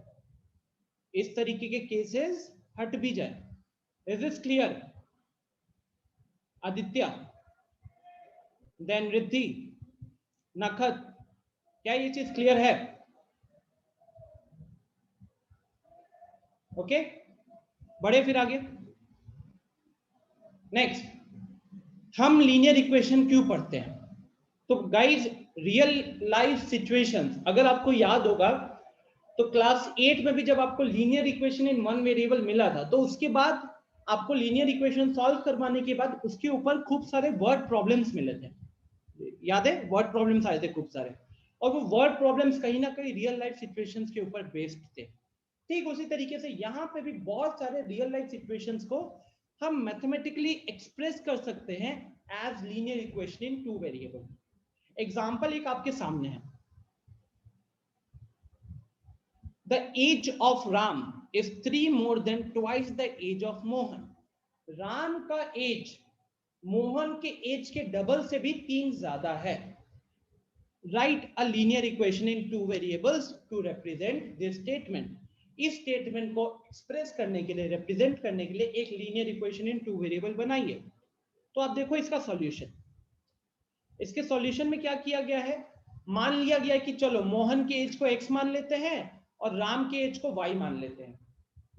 A: इस तरीके के केसेस हट भी जाए। Is this clear? Aditya, then Riddhi, Nakhat, क्या ये चीज क्लियर है? ओके, बढ़े फिर आगे। नेक्स्ट, हम लीनियर इक्वेशन क्यों पढ़ते हैं? तो गाइज, रियल लाइफ सिचुएशंस, अगर आपको याद होगा तो क्लास 8 में भी जब आपको लीनियर इक्वेशन इन 1 वेरिएबल मिला था, तो उसके बाद आपको लीनियर इक्वेशन सॉल्व करवाने के बाद उसके ऊपर खूब सारे वर्ड प्रॉब्लम्स मिले थे, याद है? वर्ड प्रॉब्लम्स आए थे खूब सारे, और वो वर्ड प्रॉब्लम्स कहीं ना कहीं रियल लाइफ सिचुएशंस के ऊपर बेस्ड थे। ठीक उसी तरीके से यहाँ पे भी बहुत सारे रियल लाइफ सिचुएशंस को हम मैथमेटिकली एक्सप्रेस कर सकते हैं as linear equation in 2 variable. Example एक आपके सामने है, the age of Ram is 3 more than twice the age of Mohan. Ram का एज मोहन के एज के डबल से भी 3 ज्यादा है। Write a linear equation in 2 variables to represent this statement. इस स्टेटमेंट को एक्सप्रेस करने के लिए, रिप्रेजेंट करने के लिए एक लीनियर इक्वेशन इन 2 वेरिएबल बनाइए। तो आप देखो इसका सॉल्यूशन, इसके सॉल्यूशन में क्या किया गया है, मान लिया गया कि चलो मोहन के एज को x मान लेते हैं और राम के एज को y मान लेते हैं।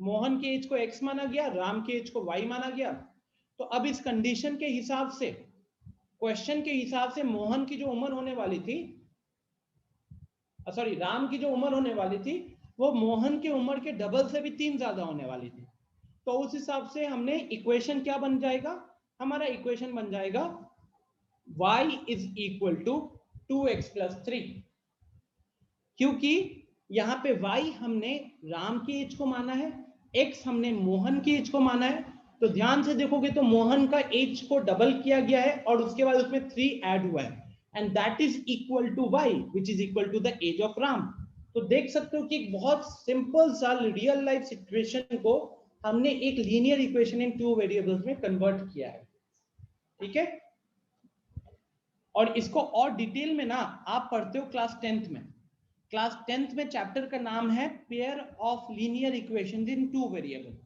A: मोहन के एज को x माना गया, राम के एज को y माना गया। तो अब इस कंडीशन के हिसाब से, क्वेश्चन के हिसाब से मोहन की जो उम्र होने वाली थी, सॉरी राम की जो उम्र होने वाली थी वो मोहन की उम्र के डबल से भी 3 ज्यादा होने वाली थी। तो उस हिसाब से हमने इक्वेशन क्या बन जाएगा, हमारा इक्वेशन बन जाएगा y is equal to 2x plus 3, क्योंकि यहाँ पे y हमने राम की एज को माना है, x हमने मोहन की एज को माना है। तो ध्यान से देखोगे तो मोहन का एज को डबल किया गया है और उसके बाद उसमें 3 ऐड हुआ है, and that is equal to y which is equal to the age of Ram. तो देख सकते हो कि एक बहुत सिंपल सा रियल लाइफ सिचुएशन को हमने एक लीनियर इक्वेशन इन 2 वेरिएबल्स में कन्वर्ट किया है। ठीक है, और इसको और डिटेल में ना आप पढ़ते हो क्लास 10th में। क्लास 10th में चैप्टर का नाम है pair of linear equations in 2 variable.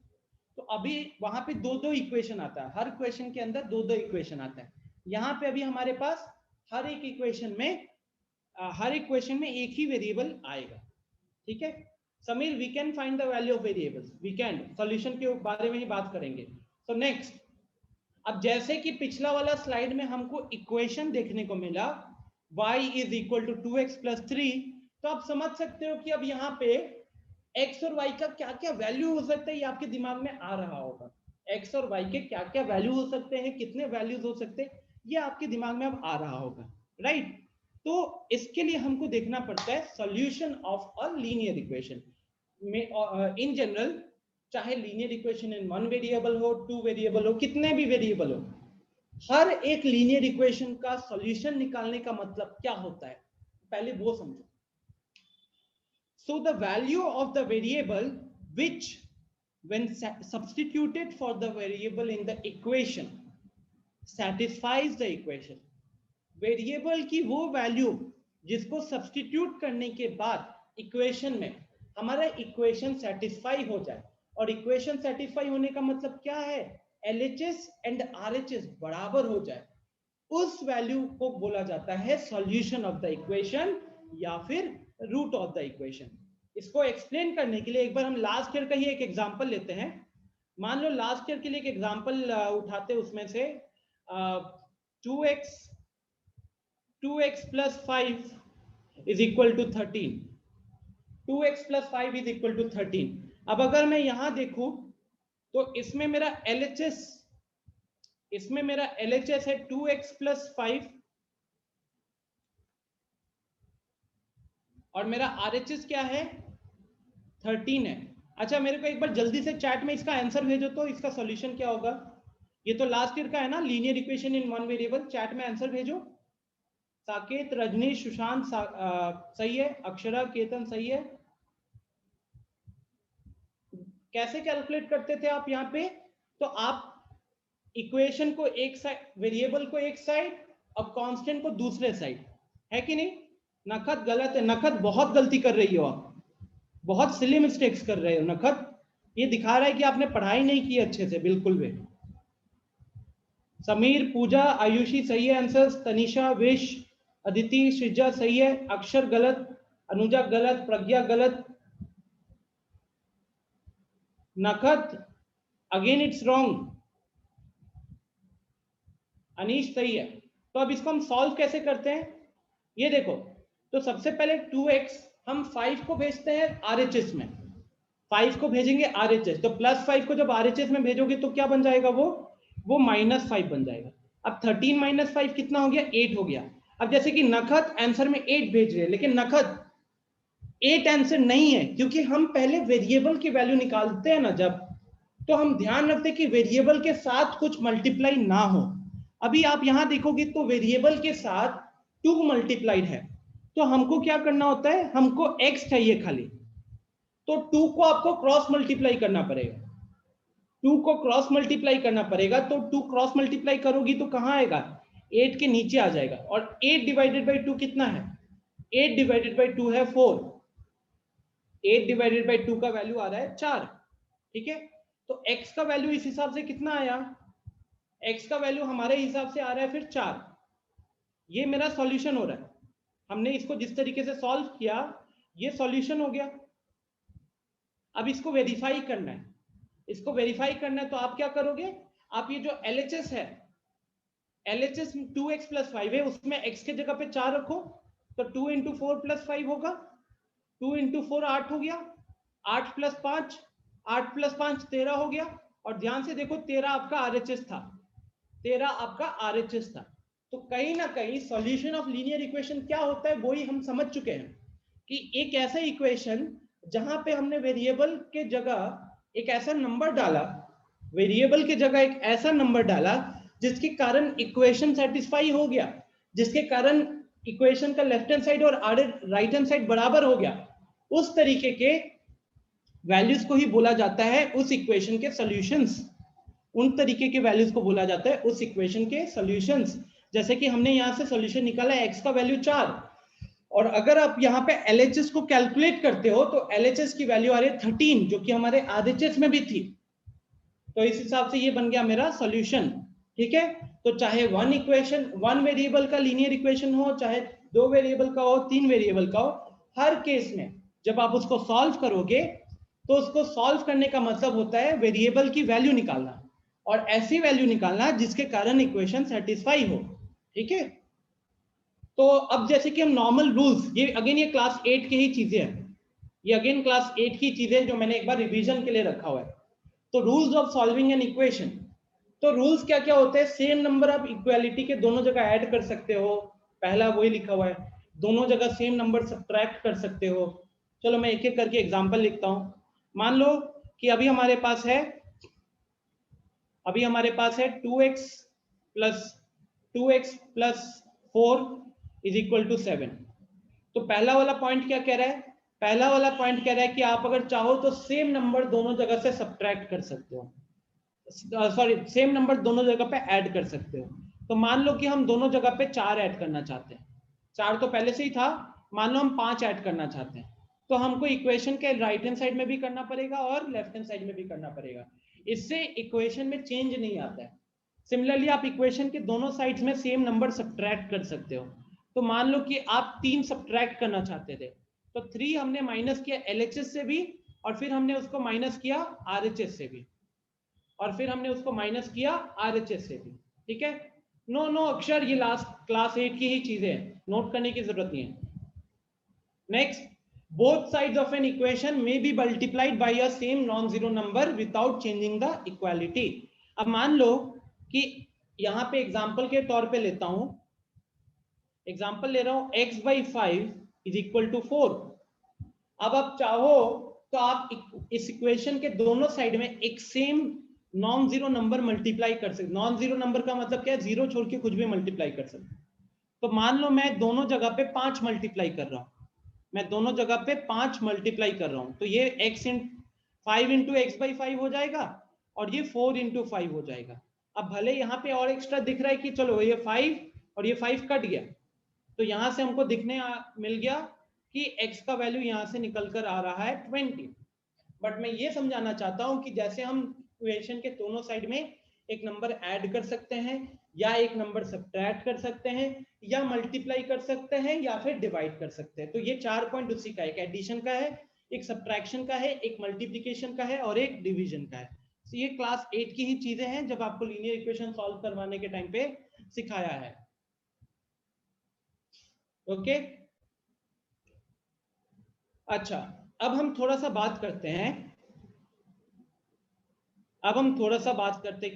A: तो अभी वहां पे 2-2 इक्वेशन आता है, हर क्वेश्चन के अंदर 2-2 इक्वेशन आता है। यहाँ पे अभी हमारे पास हर एक इक्वेशन में एक ही वेरिएबल आएगा। ठीक है Sameer, we can find the value of variables, we can solution के बारे में ही बात करेंगे। सो नेक्स्ट, अब जैसे कि पिछला वाला स्लाइड में हमको इक्वेशन देखने को मिला y is equal to 2x plus 3, तो आप समझ सकते हो कि अब यहाँ पे x और y का क्या क्या वैल्यू हो सकता है, ये आपके दिमाग में आ रहा होगा। x और y के क्या क्या वैल्यू हो सकते हैं, कितने वैल्यूज हो सकते हैं, ये आपके दिमाग में अब आ रहा होगा, राइट। तो इसके लिए हमको देखना पड़ता है solution of a linear equation में। इन जनरल चाहे लीनियर इक्वेशन इन 1 वेरिएबल हो, 2 वेरिएबल हो, कितने भी वेरिएबल हो, हर एक लीनियर इक्वेशन का सॉल्यूशन निकालने का मतलब क्या होता है, पहले वो समझो। So the value of the variable which when substituted for the variable in the equation satisfies the equation, variable की वो वैल्यू जिसको सब्स्टिट्यूट करने के बाद इक्वेशन में हमारा इक्वेशन सेटिस्फाई हो जाए। और इक्वेशन सेटिस्फाई होने का मतलब क्या है, LHS एंड RHS बराबर हो जाए, उस वैल्यू को बोला जाता है सॉल्यूशन ऑफ द इक्वेशन या फिर रूट ऑफ द इक्वेशन। इसको एक्सप्लेन करने के लिए एक बार हम लास्ट ईयर का ही एक एग्जांपल लेते हैं। मान लो लास्ट ईयर के लिए एक एग्जांपल उठाते, उसमें से 2x plus 5 is equal to 13। 2x plus 5 is equal to 13। अब अगर मैं यहां देखूं तो इसमें मेरा LHS है 2x plus 5 और मेरा RHS क्या है 13 है। अच्छा मेरे को एक बार जल्दी से चैट में इसका आंसर भेजो तो इसका सॉल्यूशन क्या होगा। ये तो लास्ट ईयर का है ना, लीनियर इक्वेशन इन 1 वेरिएबल। चैट में आंसर भेजो। साकेत, रजनीश, सुशांत सही है, अक्षरा, केतन सही है। कैसे कैलकुलेट करते थे आप यहाँ पे, तो आप इक्वेशन को एक साइड, वेरिएबल को एक साइड और कांस्टेंट को दूसरे साइड, है कि नहीं। नखत गलत है, नखत बहुत गलती कर रही हो आप, बहुत सिली मिस्टेक्स कर रहे हो नखत। ये दिखा रहा है कि आपने पढ़ाई नहीं की अच्छे से, बिल्कुल भी। समीर, पूजा, आयुषी सही है आंसर्स। तनिषा, विश, अदिति, श्रीजा सही है। अक्षर गलत, अनुजा गलत, प्रज्ञा गलत, नखत अगेन इट्स रॉन्ग, अनीश सही है। तो अब इसको हम सॉल्व कैसे करते हैं, ये देखो। तो सबसे पहले 2x हम 5 को भेजते हैं RHS में, 5 को भेजेंगे RHS, तो प्लस 5 को जब RHS में भेजोगे तो क्या बन जाएगा, वो -5 बन जाएगा। अब 13 - 5 कितना हो गया, 8 हो गया। अब जैसे कि नखत आंसर में 8 भेज रहे हैं, लेकिन नखत 8 आंसर नहीं है, क्योंकि हम पहले वेरिएबल की वैल्यू निकालते हैं ना जब, तो हम ध्यान रखते हैं कि वेरिएबल के साथ कुछ मल्टीप्लाई ना हो। अभी आप यहां देखोगे तो वेरिएबल के साथ 2 मल्टीप्लाइड है, तो हमको क्या करना होता है, हमको x चाहिए खाली, तो 2 को आपको क्रॉस मल्टीप्लाई करना पड़ेगा। 2 को क्रॉस मल्टीप्लाई करना पड़ेगा, तो 2 क्रॉस मल्टीप्लाई करोगी तो कहां आएगा, 8 के नीचे आ जाएगा। और 8 डिवाइडेड बाई 2 कितना है, 8 डिवाइडेड बाई 2 है 4, 8 डिवाइडेड बाई 2 का वैल्यू आ रहा है 4। ठीक है, तो x का वैल्यू इस हिसाब से कितना आया, x का वैल्यू हमारे हिसाब से आ रहा है फिर 4। ये मेरा सॉल्यूशन हो रहा है, हमने इसको जिस तरीके से सॉल्व किया ये सॉल्यूशन हो गया। अब इसको वेरीफाई करना है, इसको वेरीफाई करना है तो आप क्या करोगे, आप ये जो LHS है, LHS 2x plus 5 है, उसमें x के जगह पे 4 रखो, तो 2 × 4 + 5 होगा, 2 × 4 8 हो गया, 8 + 5 8 + 5 13 हो गया। और ध्यान से देखो 13 आपका RHS था, 13 आपका RHS था। तो कहीं ना कहीं सॉल्यूशन ऑफ लीनियर इक्वेशन क्या होता है वो ही हम समझ चुके हैं कि एक ऐसा इक्वेशन जहां पे हमने वेरिएबल के जगह एक ऐसा नंबर डाला, वेरिएबल के जगह एक ऐसा नंबर डाला जिसके कारण इक्वेशन सेटिस्फाई हो गया, जिसके कारण इक्वेशन का लेफ्ट हैंड साइड और राइट हैंड साइड बराबर हो गया, उस तरीके के वैल्यूज को ही बोला जाता है उस इक्वेशन के सॉल्यूशंस। उन तरीके के वैल्यूज को बोला जाता है उस इक्वेशन के सॉल्यूशंस। जैसे कि हमने यहां से सॉल्यूशन निकाला है x का वैल्यू 4, और अगर आप यहाँ पे LHS को कैलकुलेट करते हो तो LHS की वैल्यू आ रही है 13, जो कि हमारे RHS में भी थी। तो इस हिसाब से ये बन गया मेरा सॉल्यूशन। ठीक है, तो चाहे वन इक्वेशन, वन वेरिएबल का लीनियर इक्वेशन हो, चाहे 2 वेरिएबल का हो, 3 वेरिएबल का हो, हर केस में जब आप उसको सॉल्व करोगे तो उसको सॉल्व करने का मतलब होता है वेरिएबल की वैल्यू निकालना, और ऐसी वैल्यू निकालना जिसके कारण इक्वेशन सेटिस्फाई हो। ठीक है, तो अब जैसे कि हम नॉर्मल रूल्स, ये अगेन ये क्लास 8 की ही चीजें हैं, ये अगेन क्लास 8 की चीजें जो मैंने एक बार रिवीजन के लिए रखा हुआ है। तो rules of solving an equation, तो रूल्स क्या क्या होते हैं? सेम नंबर आप इक्वालिटी के दोनों जगह ऐड कर सकते हो, पहला वही लिखा हुआ है। दोनों जगह सेम नंबर सब्ट्रैक्ट कर सकते हो। चलो मैं एक एक करके एग्जांपल लिखता हूं। मान लो कि अभी हमारे पास है 2x plus 4 is equal to 7। तो पहला वाला पॉइंट क्या कह रहा है? पहला वाला पॉइंट कह रहा है कि आप अगर चाहो तो सेम नंबर दोनों जगह से सब्ट्रैक्ट कर सकते हो, सॉरी सेम नंबर दोनों जगह पे ऐड कर सकते हो। तो मान लो कि हम दोनों जगह पे 4 ऐड करना चाहते हैं, 4 तो पहले से ही था, मान लो हम 5 ऐड करना चाहते हैं, तो हमको इक्वेशन के राइट हैंड साइड में भी करना पड़ेगा और लेफ्ट हैंड साइड में भी करना पड़ेगा। इससे इक्वेशन में चेंज नहीं आता है। सिमिलरली आप इक्वेशन के दोनों साइड्स में सेम नंबर सब्ट्रैक्ट कर सकते हो। तो मान लो कि आप 3 सब्ट्रैक्ट करना चाहते थे, तो 3 हमने माइनस किया LHS से भी, और फिर हमने उसको माइनस किया RHS से भी, और फिर हमने उसको माइनस किया RHS से भी। ठीक है, नो अक्षर, ये लास्ट क्लास 8 की ही चीजें हैं, नोट करने की जरूरत नहीं है। Next, both sides of an equation may be multiplied by a same non-zero number without changing the equality। अब मान लो कि यहां पे एग्जांपल के तौर पे लेता हूं, एग्जांपल ले रहा हूं x by 5 is equal to 4। अब आप चाहो तो आप इस इक्वेशन के दोनों साइड में एक same non zero number multiply कर सकते। नॉन जीरो नंबर का मतलब क्या है? जीरो छोड़ के कुछ भी मल्टीप्लाई कर सकते। तो मान लो मैं दोनों जगह पे 5 मल्टीप्लाई कर रहा हूं, मैं दोनों जगह पे 5 मल्टीप्लाई कर रहा हूं, तो ये फाइव इंटू एक्स बाई 5 हो जाएगा, और ये 4 इंटू 5 हो जाएगा। अब भले यहाँ पे और एक्स्ट्रा दिख रहा है कि चलो ये 5 और ये 5 कट गया, तो यहां से हमको मिल गया कि x का वैल्यू यहां से निकल कर आ रहा है 20। बट मैं ये समझाना चाहता हूं कि जैसे हम इक्वेशन के दोनों साइड में एक नंबर ऐड कर सकते हैं, या एक नंबर सब्ट्रैक्ट कर सकते हैं, या मल्टीप्लाई कर सकते हैं, या फिर डिवाइड कर सकते हैं। तो ये 4 पॉइंट उसी का, एक एडिशन का है, एक सब्ट्रैक्शन का है, एक मल्टीप्लिकेशन का है, और एक डिवीजन का है। तो ये क्लास 8 की ही चीजें हैं जब आपको लीनियर इक्वेशन सॉल्व करवाने के टाइम पे सिखाया है। ओके, अच्छा, अब हम थोड़ा सा बात करते हैं,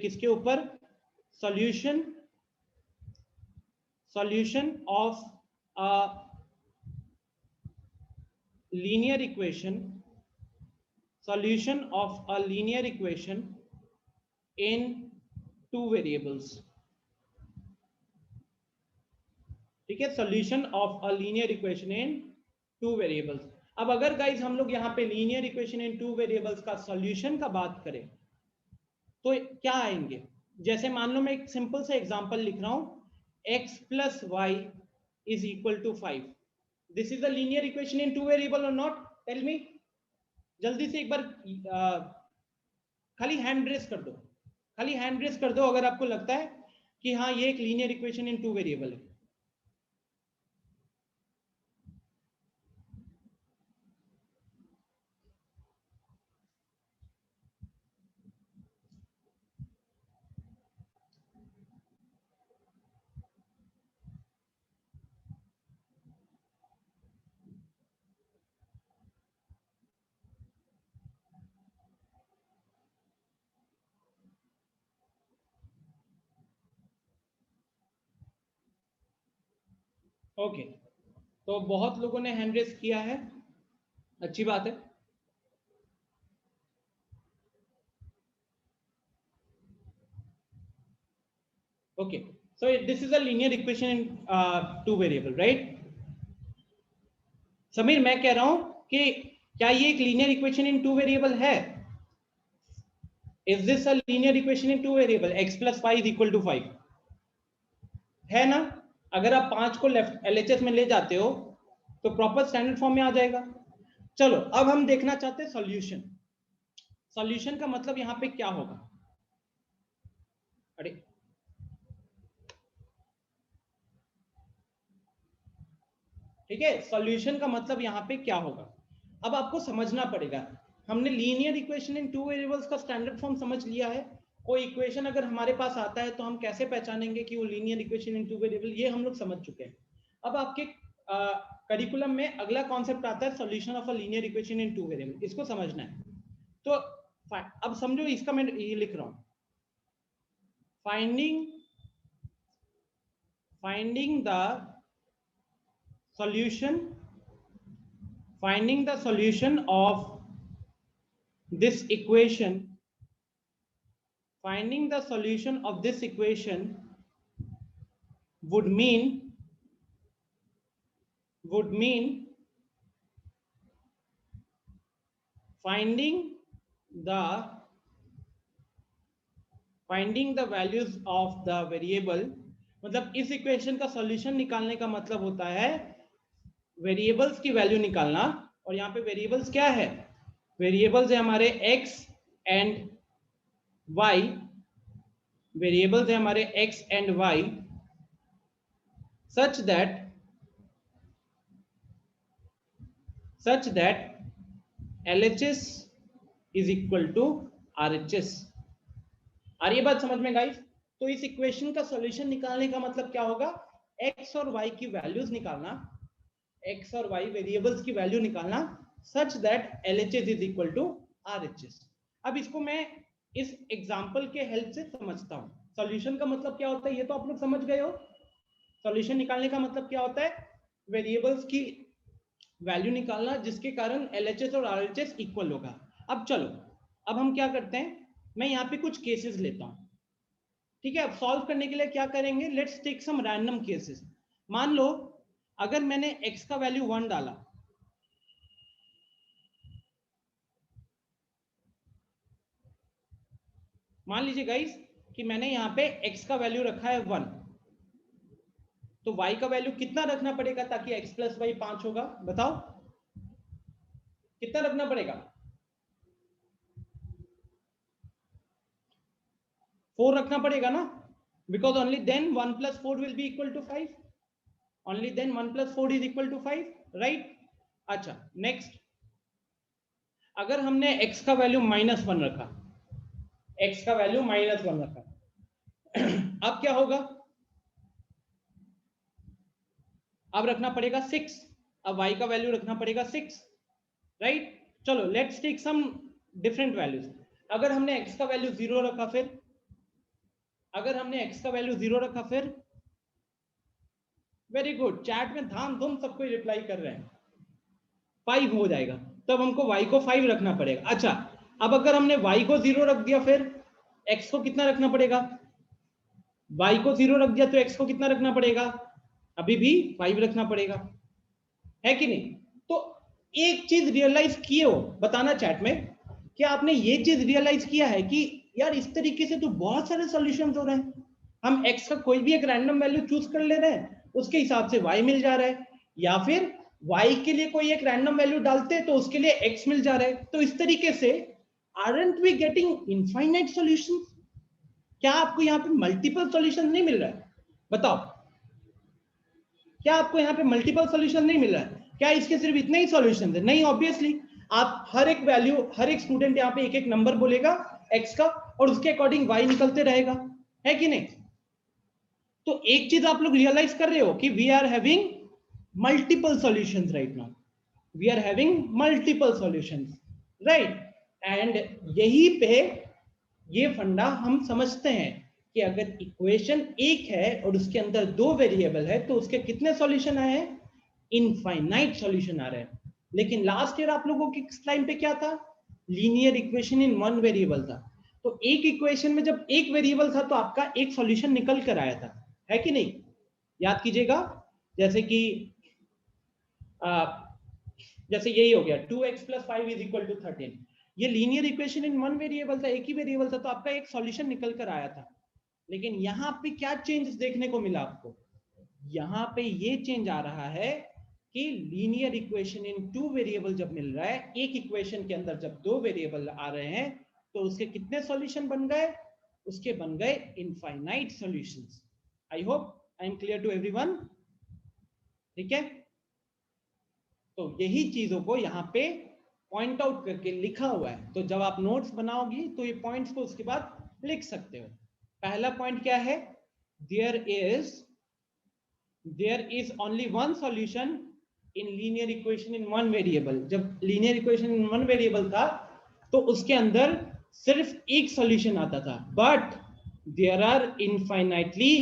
A: किसके ऊपर? Solution of a linear equation, in 2 variables. ठीक है, solution of a linear equation in 2 variables. अब अगर गाइज हम लोग यहाँ पे लीनियर इक्वेशन इन 2 वेरिएबल्स का सॉल्यूशन का बात करें तो क्या आएंगे? जैसे मान लो मैं एक सिंपल सा एग्जांपल लिख रहा हूं, x plus y is equal to 5। This is a linear equation in 2 variable और नॉट? टेल मी, जल्दी से एक बार खाली हैंड रेस कर दो, अगर आपको लगता है कि हाँ ये एक लीनियर इक्वेशन इन 2 वेरिएबल है। ओके, तो बहुत लोगों ने हैंड रेस किया है, अच्छी बात है। Okay, so this is a linear equation in two variable, right? Sameer, मैं कह रहा हूं कि क्या ये एक linear equation in two variable है? Is this a linear equation in two variable? x plus 5 is equal to 5 है ना? अगर आप 5 को लेफ्ट LHS में ले जाते हो तो प्रॉपर स्टैंडर्ड फॉर्म में आ जाएगा। चलो अब हम देखना चाहते हैं सॉल्यूशन। सॉल्यूशन का मतलब यहां पे क्या होगा? अरे ठीक है, सॉल्यूशन का मतलब यहां पे क्या होगा? अब आपको समझना पड़ेगा। हमने linear equation in two variables का स्टैंडर्ड फॉर्म समझ लिया है। कोई इक्वेशन अगर हमारे पास आता है तो हम कैसे पहचानेंगे कि वो linear equation in two variable, ये हम लोग समझ चुके हैं। अब आपके करिकुलम में अगला कॉन्सेप्ट आता है solution of a linear equation in two variable. इसको समझना है। तो अब समझो, इसका मैं ये लिख रहा हूं, finding the solution of this equation, would mean finding the values of the variable। मतलब इस इक्वेशन का सॉल्यूशन निकालने का मतलब होता है वेरिएबल्स की वैल्यू निकालना। और यहाँ पे वेरिएबल्स क्या है? वेरिएबल्स है हमारे x एंड y, वेरिएबल्स है हमारे x and y, such that LHS is equal to RHS। आ रही है बात समझ में गाइस? तो इस इक्वेशन का सॉल्यूशन निकालने का मतलब क्या होगा? x और y की वैल्यूज निकालना, x और y वेरिएबल्स की वैल्यू निकालना, such that LHS is equal to RHS। अब इसको मैं इस एग्जांपल के हेल्प से समझता हूं। सॉल्यूशन का मतलब क्या होता है ये तो आप लोग समझ गए हो। सॉल्यूशन निकालने का मतलब क्या होता है? वेरिएबल्स की वैल्यू निकालना जिसके कारण LHS और RHS इक्वल होगा। अब चलो, अब हम क्या करते हैं, मैं यहाँ पे कुछ केसेस लेता हूं, ठीक है? अब सॉल्व करने के लिए क्या करेंगे, let's take some random cases. मान लो अगर मैंने x का वैल्यू 1 डाला, मान लीजिए गाइस कि मैंने यहाँ पे x का वैल्यू रखा है 1, तो y का वैल्यू कितना रखना पड़ेगा ताकि x प्लस वाई 5 होगा? बताओ कितना रखना पड़ेगा? 4 रखना पड़ेगा ना, because only then 1 plus 4 will be equal to 5। Only then 1 plus 4 is equal to 5, right? अच्छा, नेक्स्ट, अगर हमने x का वैल्यू -1 रखा, x का वैल्यू -1 रखा, अब क्या होगा? अब रखना पड़ेगा 6, अब y का वैल्यू रखना पड़ेगा 6, राइट? चलो let's take some different values. अगर हमने x का वैल्यू 0 रखा, फिर अगर हमने x का वैल्यू 0 रखा, फिर वेरी गुड, चैट में धाम धूम सब कोई रिप्लाई कर रहे हैं, 5 हो जाएगा। तब हमको y को 5 रखना पड़ेगा। अच्छा, अब अगर हमने y को 0 रख दिया, फिर x को कितना रखना पड़ेगा? y को 0 रख दिया तो x को कितना रखना पड़ेगा? अभी भी 5 रखना पड़ेगा, है कि नहीं? तो एक चीज रियलाइज किए हो, बताना चैट में, क्या आपने ये चीज रियलाइज किया है कि यार इस तरीके से तो बहुत सारे सॉल्यूशंस हो रहे हैं। हम x का कोई भी एक रैंडम वैल्यू चूज कर ले रहे हैं, उसके हिसाब से y मिल जा रहा है, या फिर y के लिए कोई एक रैंडम वैल्यू डालते हैं तो उसके लिए x मिल जा रहा है। तो इस तरीके से aren't we getting infinite solutions? क्या आपको यहाँ पे मल्टीपल सॉल्यूशन नहीं मिल रहा है? बताओ, क्या आपको यहाँ पे मल्टीपल सॉल्यूशन नहीं मिल रहा है? क्या इसके सिर्फ इतने ही सॉल्यूशन है? नहीं, ऑब्वियसली आप हर एक वैल्यू, हर एक स्टूडेंट यहाँ पे एक एक नंबर बोलेगा x का और उसके अकॉर्डिंग y निकलते रहेगा, है कि नहीं? तो एक चीज आप लोग रियलाइज कर रहे हो कि we are having multiple solutions right now, we are having multiple solutions, right? And यही पे ये फंडा हम समझते हैं कि अगर इक्वेशन एक है और उसके अंदर 2 वेरिएबल है तो उसके कितने सॉल्यूशन आए हैं? इनफाइनाइट सॉल्यूशन आ रहे हैं। लेकिन लास्ट ईयर आप लोगों की टाइम पे क्या था, linear equation in one variable था। तो एक इक्वेशन में जब एक वेरिएबल था तो आपका एक सॉल्यूशन निकल कर आया था, है कि नहीं? याद कीजिएगा, जैसे कि जैसे यही हो गया 2x + 5 = 13, ये linear equation in one variable था, एक ही वेरिएबल था, तो आपका एक सॉल्यूशन निकल कर आया था। लेकिन यहाँ पे क्या चेंज देखने को मिला आपको? यहाँ पे ये चेंज आ रहा है कि linear equation in two variable जब मिल रहा है, एक इक्वेशन के अंदर जब दो वेरिएबल आ रहे हैं, तो उसके कितने सॉल्यूशन बन गए? उसके बन गए infinite solutions. I hope I am clear to everyone. ठीक है, तो यही चीजों को यहाँ पे पॉइंट आउट करके लिखा हुआ है। तो जब आप नोट्स बनाओगी तो ये पॉइंट्स को उसके बाद लिख सकते हो। पहला पॉइंट क्या है? There is only one solution in linear equation in one variable. जब linear equation in one variable था तो उसके अंदर सिर्फ एक सॉल्यूशन आता था, but there are infinitely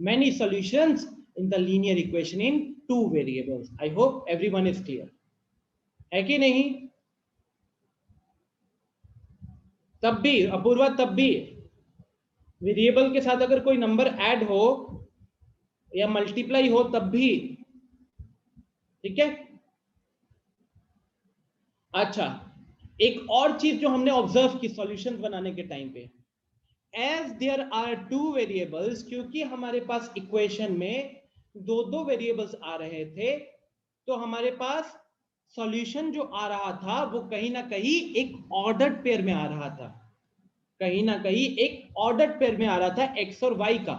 A: many solutions in the linear equation in two variables. I hope everyone is clear. है कि नहीं? तब भी अपूर्वा, तब भी वेरिएबल के साथ अगर कोई नंबर ऐड हो या मल्टीप्लाई हो तब भी, ठीक है? अच्छा, एक और चीज जो हमने ऑब्जर्व की सॉल्यूशंस बनाने के टाइम पे, as there are two variables, क्योंकि हमारे पास इक्वेशन में दो दो वेरिएबल्स आ रहे थे, तो हमारे पास सॉल्यूशन जो आ रहा था वो कहीं ना कहीं एक ऑर्डर्ड पेयर में आ रहा था, कहीं ना कहीं एक ऑर्डर्ड पेयर में आ रहा था एक्स और वाई का।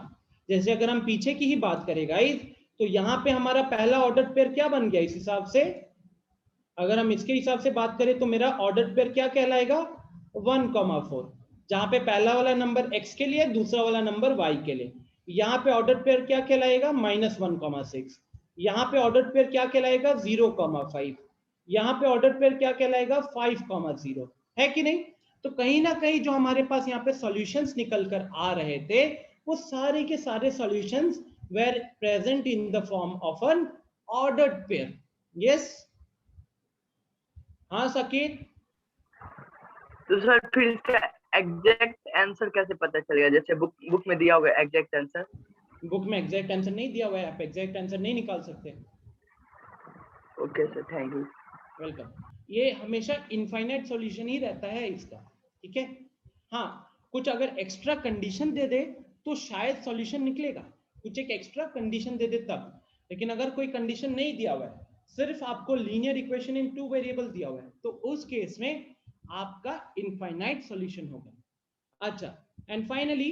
A: जैसे अगर हम पीछे की ही बात करें गाइस, तो यहाँ पे हमारा पहला ऑर्डर्ड पेयर क्या बन गया? इस हिसाब से अगर हम इसके हिसाब से बात करें तो मेरा ऑर्डर्ड पेयर क्या कहलाएगा? 1,4, जहां पे पहला वाला नंबर x के लिए, दूसरा वाला नंबर y के लिए। यहाँ पे ऑर्डर पेयर क्या कहलाएगा? -1,6। यहाँ पे ऑर्डर पेयर क्या कहलाएगा? 0,5। यहाँ पे ऑर्डर पेयर क्या कहलाएगा? 5,0, है कि नहीं? तो कहीं ना कहीं जो हमारे पास यहाँ पे सॉल्यूशंस निकल कर आ रहे थे, वो सारे के सारे solutions were present in the form of an ordered pair. Yes, हाँ सकीर?
G: तो सर फिर इसका एग्जैक्ट आंसर कैसे पता चलेगा? जैसे बुक में दिया होगा एग्जैक्ट आंसर।
A: बुक में एग्जैक्ट आंसर नहीं दिया हुआ है, आप एग्जैक्ट आंसर नहीं निकाल सकते।
G: Okay sir, thank you.
A: Welcome. ये हमेशा इनफाइनाइट सॉल्यूशन ही रहता है इसका, ठीक है? हाँ, कुछ अगर एक्स्ट्रा कंडीशन दे दे तो शायद सॉल्यूशन निकलेगा, कुछ एक एक्स्ट्रा कंडीशन दे दे तब। लेकिन अगर कोई कंडीशन नहीं दिया हुआ है, सिर्फ आपको linear equation in two variable दिया हुआ है, तो उस केस में आपका इनफाइनाइट सॉल्यूशन होगा। अच्छा, एंड फाइनली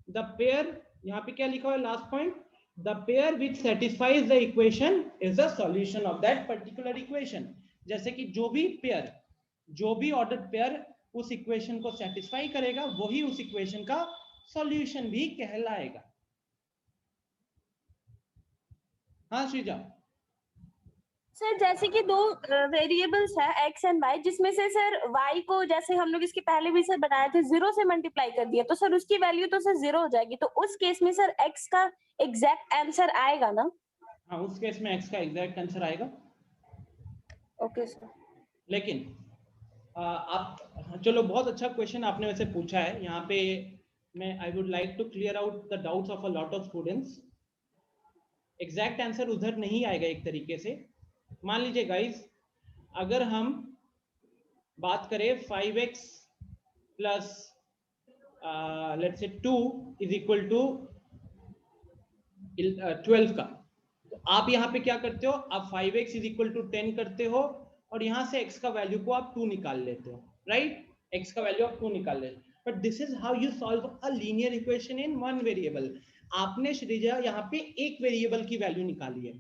A: द पेयर, यहाँ पे क्या लिखा हुआ है last point? The pair which satisfies the equation is the solution of that particular equation. जैसे कि जो भी पेयर, जो भी ऑर्डर्ड पेयर उस इक्वेशन को सेटिस्फाई करेगा, वही उस इक्वेशन का सॉल्यूशन भी कहलाएगा। हाँ श्रीजा?
E: सर जैसे कि दो वेरिएबल्स है x एंड y, जिसमें से सर y को जैसे हम लोग इसके पहले भी सर बनाए थे 0 से मल्टीप्लाई कर दिया, तो सर उसकी वैल्यू तो सर 0 हो जाएगी। तो उस केस में सर x का एग्जैक्ट आंसर आएगा ना?
A: हाँ, उस केस में x का एग्जैक्ट आंसर आएगा।
E: Okay sir.
A: लेकिन आप, चलो बहुत अच्छा क्वेश्चन आपने वैसे पूछा है। यहाँ पे मैं I would like to clear out the doubts of a lot of students. Exact answer उधर नहीं आएगा एक तरीके से। मान लीजिए गाइस, अगर हम बात करें 5x plus let's say 2 is equal to 12 का, तो आप यहाँ पे क्या करते हो? आप 5x इज इक्वल टू 10 करते हो और यहाँ से x का वैल्यू को आप 2 निकाल लेते हो, राइट? x का वैल्यू आप 2 निकाल लेते हो। But this is how you solve a linear equation in one variable. आपने श्रीजा यहाँ पे एक वेरिएबल की वैल्यू निकाली है,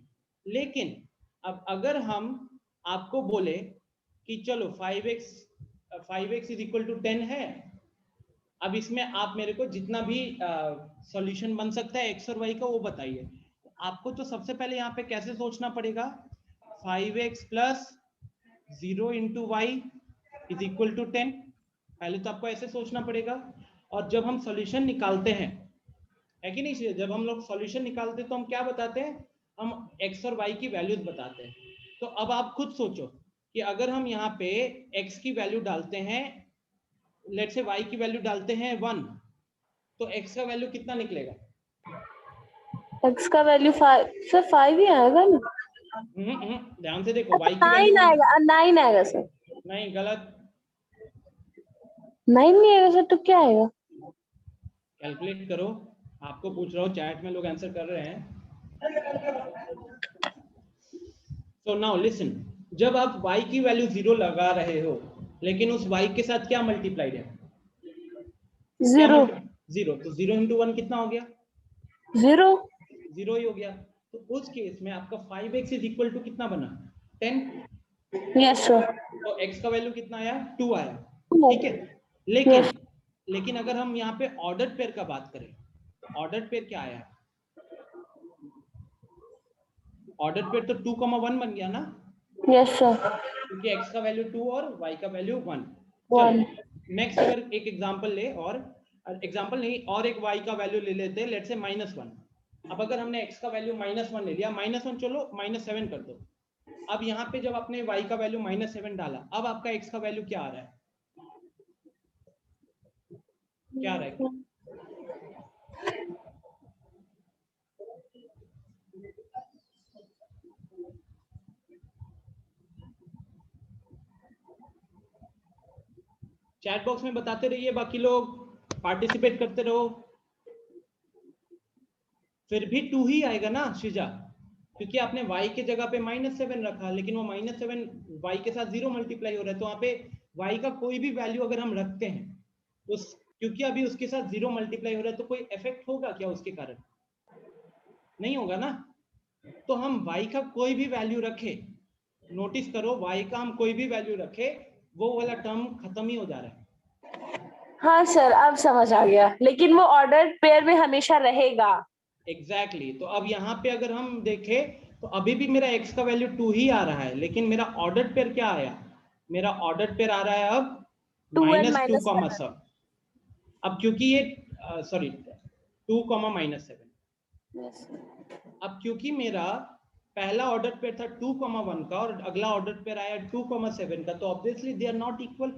A: लेकिन अब अगर हम आपको बोले कि चलो 5x इज इक्वल टू 10 है, अब इसमें आप मेरे को जितना भी सॉल्यूशन बन सकता है x और y का वो बताइए। आपको तो सबसे पहले यहाँ पे कैसे सोचना पड़ेगा? 5x plus 0 into y is equal to 10। पहले तो आपको ऐसे सोचना पड़ेगा। और जब हम सॉल्यूशन निकालते हैं, है कि नहीं, जब हम लोग सॉल्यूशन निकालते हैं तो हम क्या बताते हैं? हम x और y की वैल्यूज बताते हैं। तो अब आप खुद सोचो कि अगर हम यहाँ पे x की वैल्यू डालते हैं, लेट्स से y की वैल्यू डालते हैं 1, तो x का वैल्यू कितना निकलेगा?
E: x का वैल्यू 5 सर 5 ही आएगा ना?
A: ध्यान से देखो, y की
E: 9
A: वैल्यू
E: आएगा, 9 आएगा सर।
A: नहीं, गलत।
E: 9 नहीं आएगा सर, तो क्या आएगा?
A: कैलकुलेट करो, आपको पूछ रहा हूँ, चैट में लोग आंसर कर रहे हैं। सो नाउ लिसन, जब आप y की वैल्यू 0 लगा रहे हो, लेकिन उस y के साथ क्या मल्टीप्लाइड है?
E: 0
A: 0, तो 0 इंटू 1 कितना हो गया?
E: 0
A: 0 ही हो गया। तो उस केस में आपका 5x इज इक्वल टू कितना बना? 10।
E: Yes sir.
A: तो x का वैल्यू कितना आया? 2 आया,
E: 2
A: ठीक है। लेकिन अगर हम यहाँ पे ऑर्डर्ड पेयर का बात करें, ऑर्डर्ड पेयर क्या आया? ऑर्डर्ड पेयर तो 2,1 बन गया ना,
E: यस सर।
A: क्योंकि x का वैल्यू 2 और y का वैल्यू 1।
E: 1
A: नेक्स्ट अगर एक एग्जांपल ले, और एग्जांपल नहीं, और एक y का वैल्यू ले लेते हैं, लेट्स से -1। अब अगर हमने x का वैल्यू -1 ले लिया, -1 चलो -7 कर दो। अब यहाँ पे जब आपने y का वैल्यू -7 डाला, अब आपका x का वैल्यू क्या आ रहा है? क्या आ रहा है? चैट बॉक्स में बताते रहिए, बाकी लोग पार्टिसिपेट करते रहो। फिर भी 2 ही आएगा ना शिजा, क्योंकि आपने y के जगह पे -7 रखा, लेकिन वो -7 y के साथ 0 मल्टीप्लाई हो रहा है, तो वहां पे y का कोई भी वैल्यू अगर हम रखते हैं उस, क्योंकि अभी उसके साथ 0 मल्टीप्लाई हो रहा है, तो कोई इफेक्ट होगा क्या उसके कारण? नहीं होगा ना। तो हम y का कोई भी वैल्यू रखे, नोटिस करो, y का हम कोई भी वैल्यू रखे, वो वाला टर्म खत्म ही हो जा रहा है।
E: हाँ सर, अब समझ आ गया, लेकिन वो ऑर्डर पेयर में हमेशा रहेगा।
A: एग्जैक्टली तो अब यहाँ पे अगर हम देखें, तो अभी भी मेरा x का वैल्यू 2 ही आ रहा है, लेकिन मेरा ऑर्डर्ड पेयर क्या आया? मेरा ऑर्डर्ड पेयर आ रहा है अब
E: 2 and
A: -2,
E: -7
A: सब। अब क्योंकि ये सॉरी 2, -7,
E: Yes, sir.
A: अब क्योंकि मेरा पहला ऑर्डर पेयर था 2,1 का और अगला ऑर्डर पेयर आया 2,7 का, तो obviously they are not equal,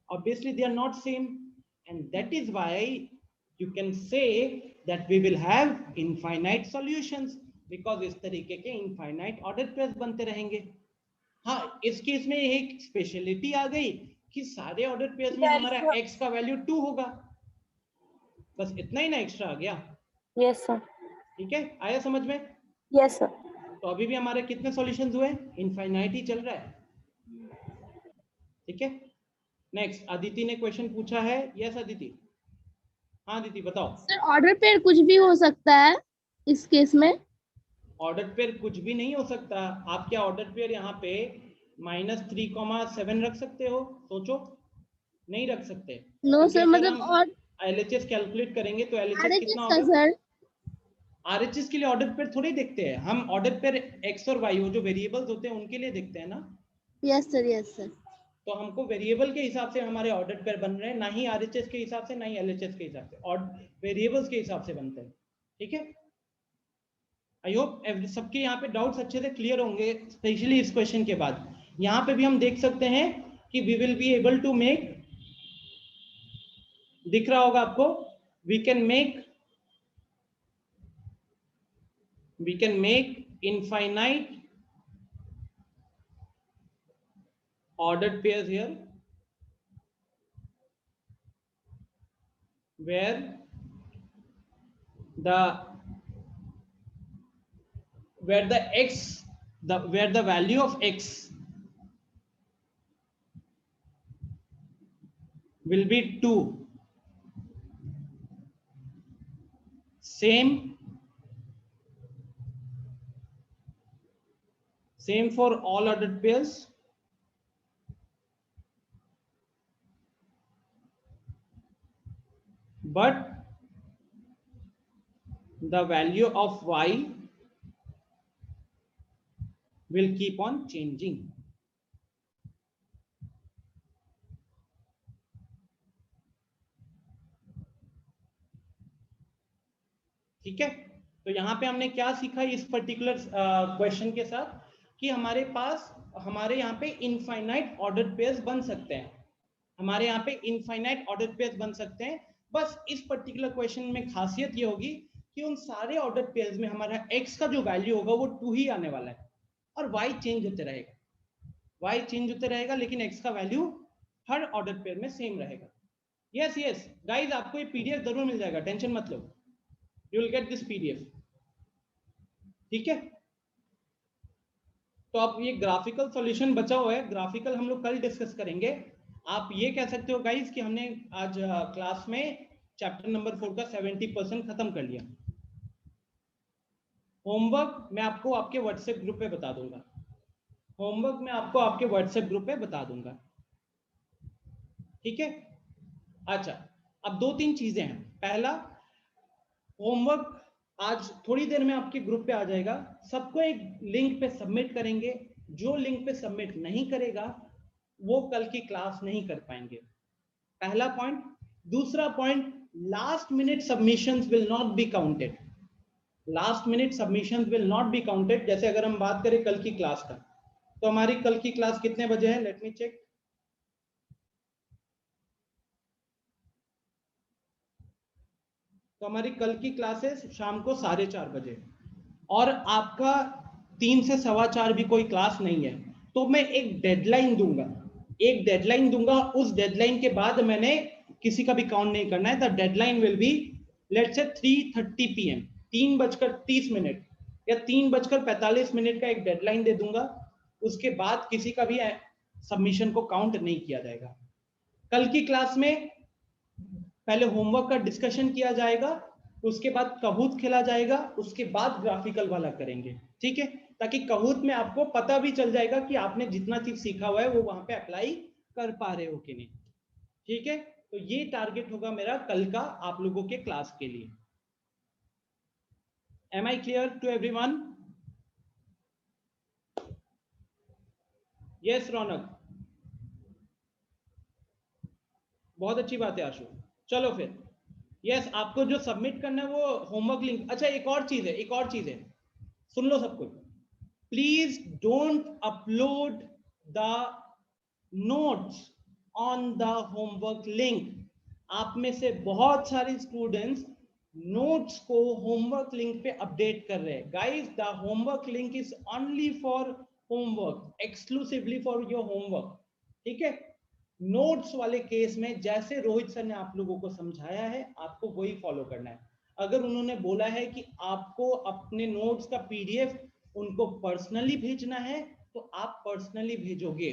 A: obviously they are not same, and that is why you can say that we will have infinite solutions, because इस तरीके के infinite order pairs बनते रहेंगे। हाँ, इस केस में एक स्पेशलिटी आ गई कि सारे ऑर्डर पेयर्स में हमारा x का वैल्यू 2 होगा, बस इतना ही ना एक्स्ट्रा आ गया।
E: Yes, sir.
A: ठीक है, आया समझ में?
E: Yes, sir.
A: तो अभी भी हमारे कितने सॉल्यूशंस हुए? इनफाइनाइट ही चल रहा है, ठीक है। नेक्स्ट अदिति ने क्वेश्चन पूछा है। यस अदिति, हाँ अदिति बताओ।
H: सर ऑर्डर पेयर कुछ भी हो सकता है इस केस में?
A: ऑर्डर पेयर कुछ भी नहीं हो सकता। आप क्या ऑर्डर पेयर यहाँ पे -3,7 रख सकते हो? सोचो, नहीं रख सकते।
H: नो सर, मतलब और
A: LHS कैलकुलेट करेंगे तो LHS
H: RHS
A: कितना
H: का
A: होगा?
H: सर?
A: RHS के लिए ऑर्डर पेयर थोड़ी देखते हैं हम, ऑर्डर पेयर x और y, वो जो वेरिएबल्स होते हैं उनके लिए देखते हैं ना।
H: Yes sir, yes sir.
A: तो हमको वेरिएबल के हिसाब से हमारे ऑर्डर पेयर बन रहे हैं, ना ही RHS के हिसाब से, ना ही LHS के हिसाब से, और वेरिएबल्स के हिसाब से बनते हैं, ठीक है। आई होप सबके यहाँ पे डाउट्स अच्छे से क्लियर होंगे, स्पेशली इस क्वेश्चन के बाद। यहाँ पे भी हम देख सकते हैं कि we will be able to make, दिख रहा होगा आपको, we can make infinite ordered pairs here, where the value of x will be 2, same for all ordered pairs, but the value of y will keep on changing. ठीक है, तो यहाँ पे हमने क्या सीखा इस पर्टिकुलर क्वेश्चन के साथ कि हमारे यहाँ पे इनफाइनाइट ऑर्डर पेयर्स बन सकते हैं, हमारे यहाँ पे इनफाइनाइट ऑर्डर पेयर्स बन सकते हैं। बस इस पर्टिकुलर क्वेश्चन में खासियत ये होगी कि उन सारे ऑर्डर पेयर्स में हमारा x का जो वैल्यू होगा वो 2 ही आने वाला है और y चेंज होते रहेगा, y चेंज होते रहेगा, लेकिन x का वैल्यू हर ऑर्डर पेयर में सेम रहेगा। यस यस गाइस, आपको ये पीडीएफ जरूर मिल जाएगा, टेंशन मत लो, you will get this PDF. ठीक है, तो आप ये ग्राफिकल सॉल्यूशन बचा हुआ है, ग्राफिकल हम लोग कल डिस्कस करेंगे। आप ये कह सकते हो गाइस कि हमने आज क्लास में चैप्टर नंबर 4 का 70% खत्म कर लिया। होमवर्क मैं आपको आपके व्हाट्सएप ग्रुप पे बता दूंगा, होमवर्क मैं आपको आपके व्हाट्सएप ग्रुप पे बता दूंगा। ठीक है, अच्छा अब 2-3 चीजें हैं। पहला, होमवर्क आज थोड़ी देर में आपके ग्रुप पे आ जाएगा, सबको एक लिंक पे सबमिट करेंगे, जो लिंक पे सबमिट नहीं करेगा वो कल की क्लास नहीं कर पाएंगे, पहला पॉइंट। दूसरा point, last minute submissions will not be counted, last minute submissions will not be counted. जैसे अगर हम बात करें कल की क्लास का, तो हमारी कल की क्लास कितने बजे है, लेट मी चेक। तो हमारी कल की क्लासेस शाम को 4:30 बजे, और आपका 3 से 4:15 भी कोई क्लास नहीं है। तो मैं एक डेडलाइन दूंगा, एक डेडलाइन दूंगा, उस डेडलाइन के बाद मैंने किसी का भी काउंट नहीं करना है। The deadline will be let's say 3:30 PM, 3:30 या 3:45 का एक डेडलाइन दे दूंगा, उसके बाद किसी का भी सबमिशन को काउंट नहीं किया जाएगा। कल की क्लास में पहले होमवर्क का डिस्कशन किया जाएगा, उसके बाद कहूत खेला जाएगा, उसके बाद ग्राफिकल वाला करेंगे। ठीक है, ताकि कहूत में आपको पता भी चल जाएगा कि आपने जितना चीज सीखा हुआ है वो वहां पे अप्लाई कर पा रहे हो कि नहीं। ठीक है, तो ये टारगेट होगा मेरा कल का आप लोगों के क्लास के लिए। Am I clear to everyone? Yes Raunak, बहुत अच्छी बात है आशु। चलो फिर, यस आपको जो सबमिट करना है वो होमवर्क लिंक। अच्छा एक और चीज है, सुन लो सब कुछ। Please don't upload the notes on the homework link. आप में से बहुत सारे स्टूडेंट्स नोट्स को होमवर्क लिंक पे अपडेट कर रहे हैं। Guys, the homework link is only for homework, exclusively for your homework. ठीक है, नोट्स वाले केस में जैसे रोहित सर ने आप लोगों को समझाया है, आपको वही फॉलो करना है। अगर उन्होंने बोला है कि आपको अपने नोट्स का पीडीएफ उनको पर्सनली भेजना है, तो आप पर्सनली भेजोगे,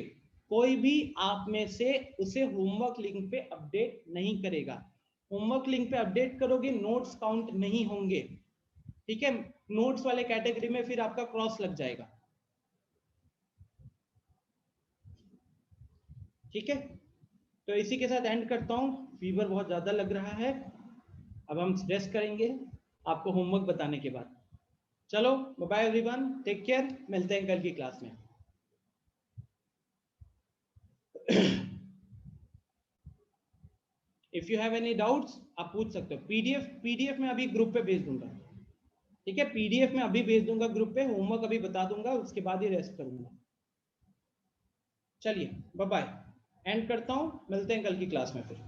A: कोई भी आप में से उसे होमवर्क लिंक पे अपडेट नहीं करेगा। होमवर्क लिंक पे अपडेट करोगे, नोट्स काउंट नहीं होंगे। ठीक है, नोट्स वाले कैटेगरी में फिर आपका क्रॉस लग जाएगा। ठीक है, तो इसी के साथ एंड करता हूं। फीवर बहुत ज्यादा लग रहा है, अब हम रेस्ट करेंगे आपको होमवर्क बताने के बाद। चलो bye bye everyone, take care, मिलते हैं कल की क्लास में। If you have any doubts आप पूछ सकते हो। पीडीएफ में अभी ग्रुप पे भेज दूंगा। ठीक है, पीडीएफ में अभी भेज दूंगा ग्रुप पे, होमवर्क अभी बता दूंगा, उसके बाद ही रेस्ट करूंगा। चलिए बाय बाय, एंड करता हूं, मिलते हैं कल की क्लास में फिर।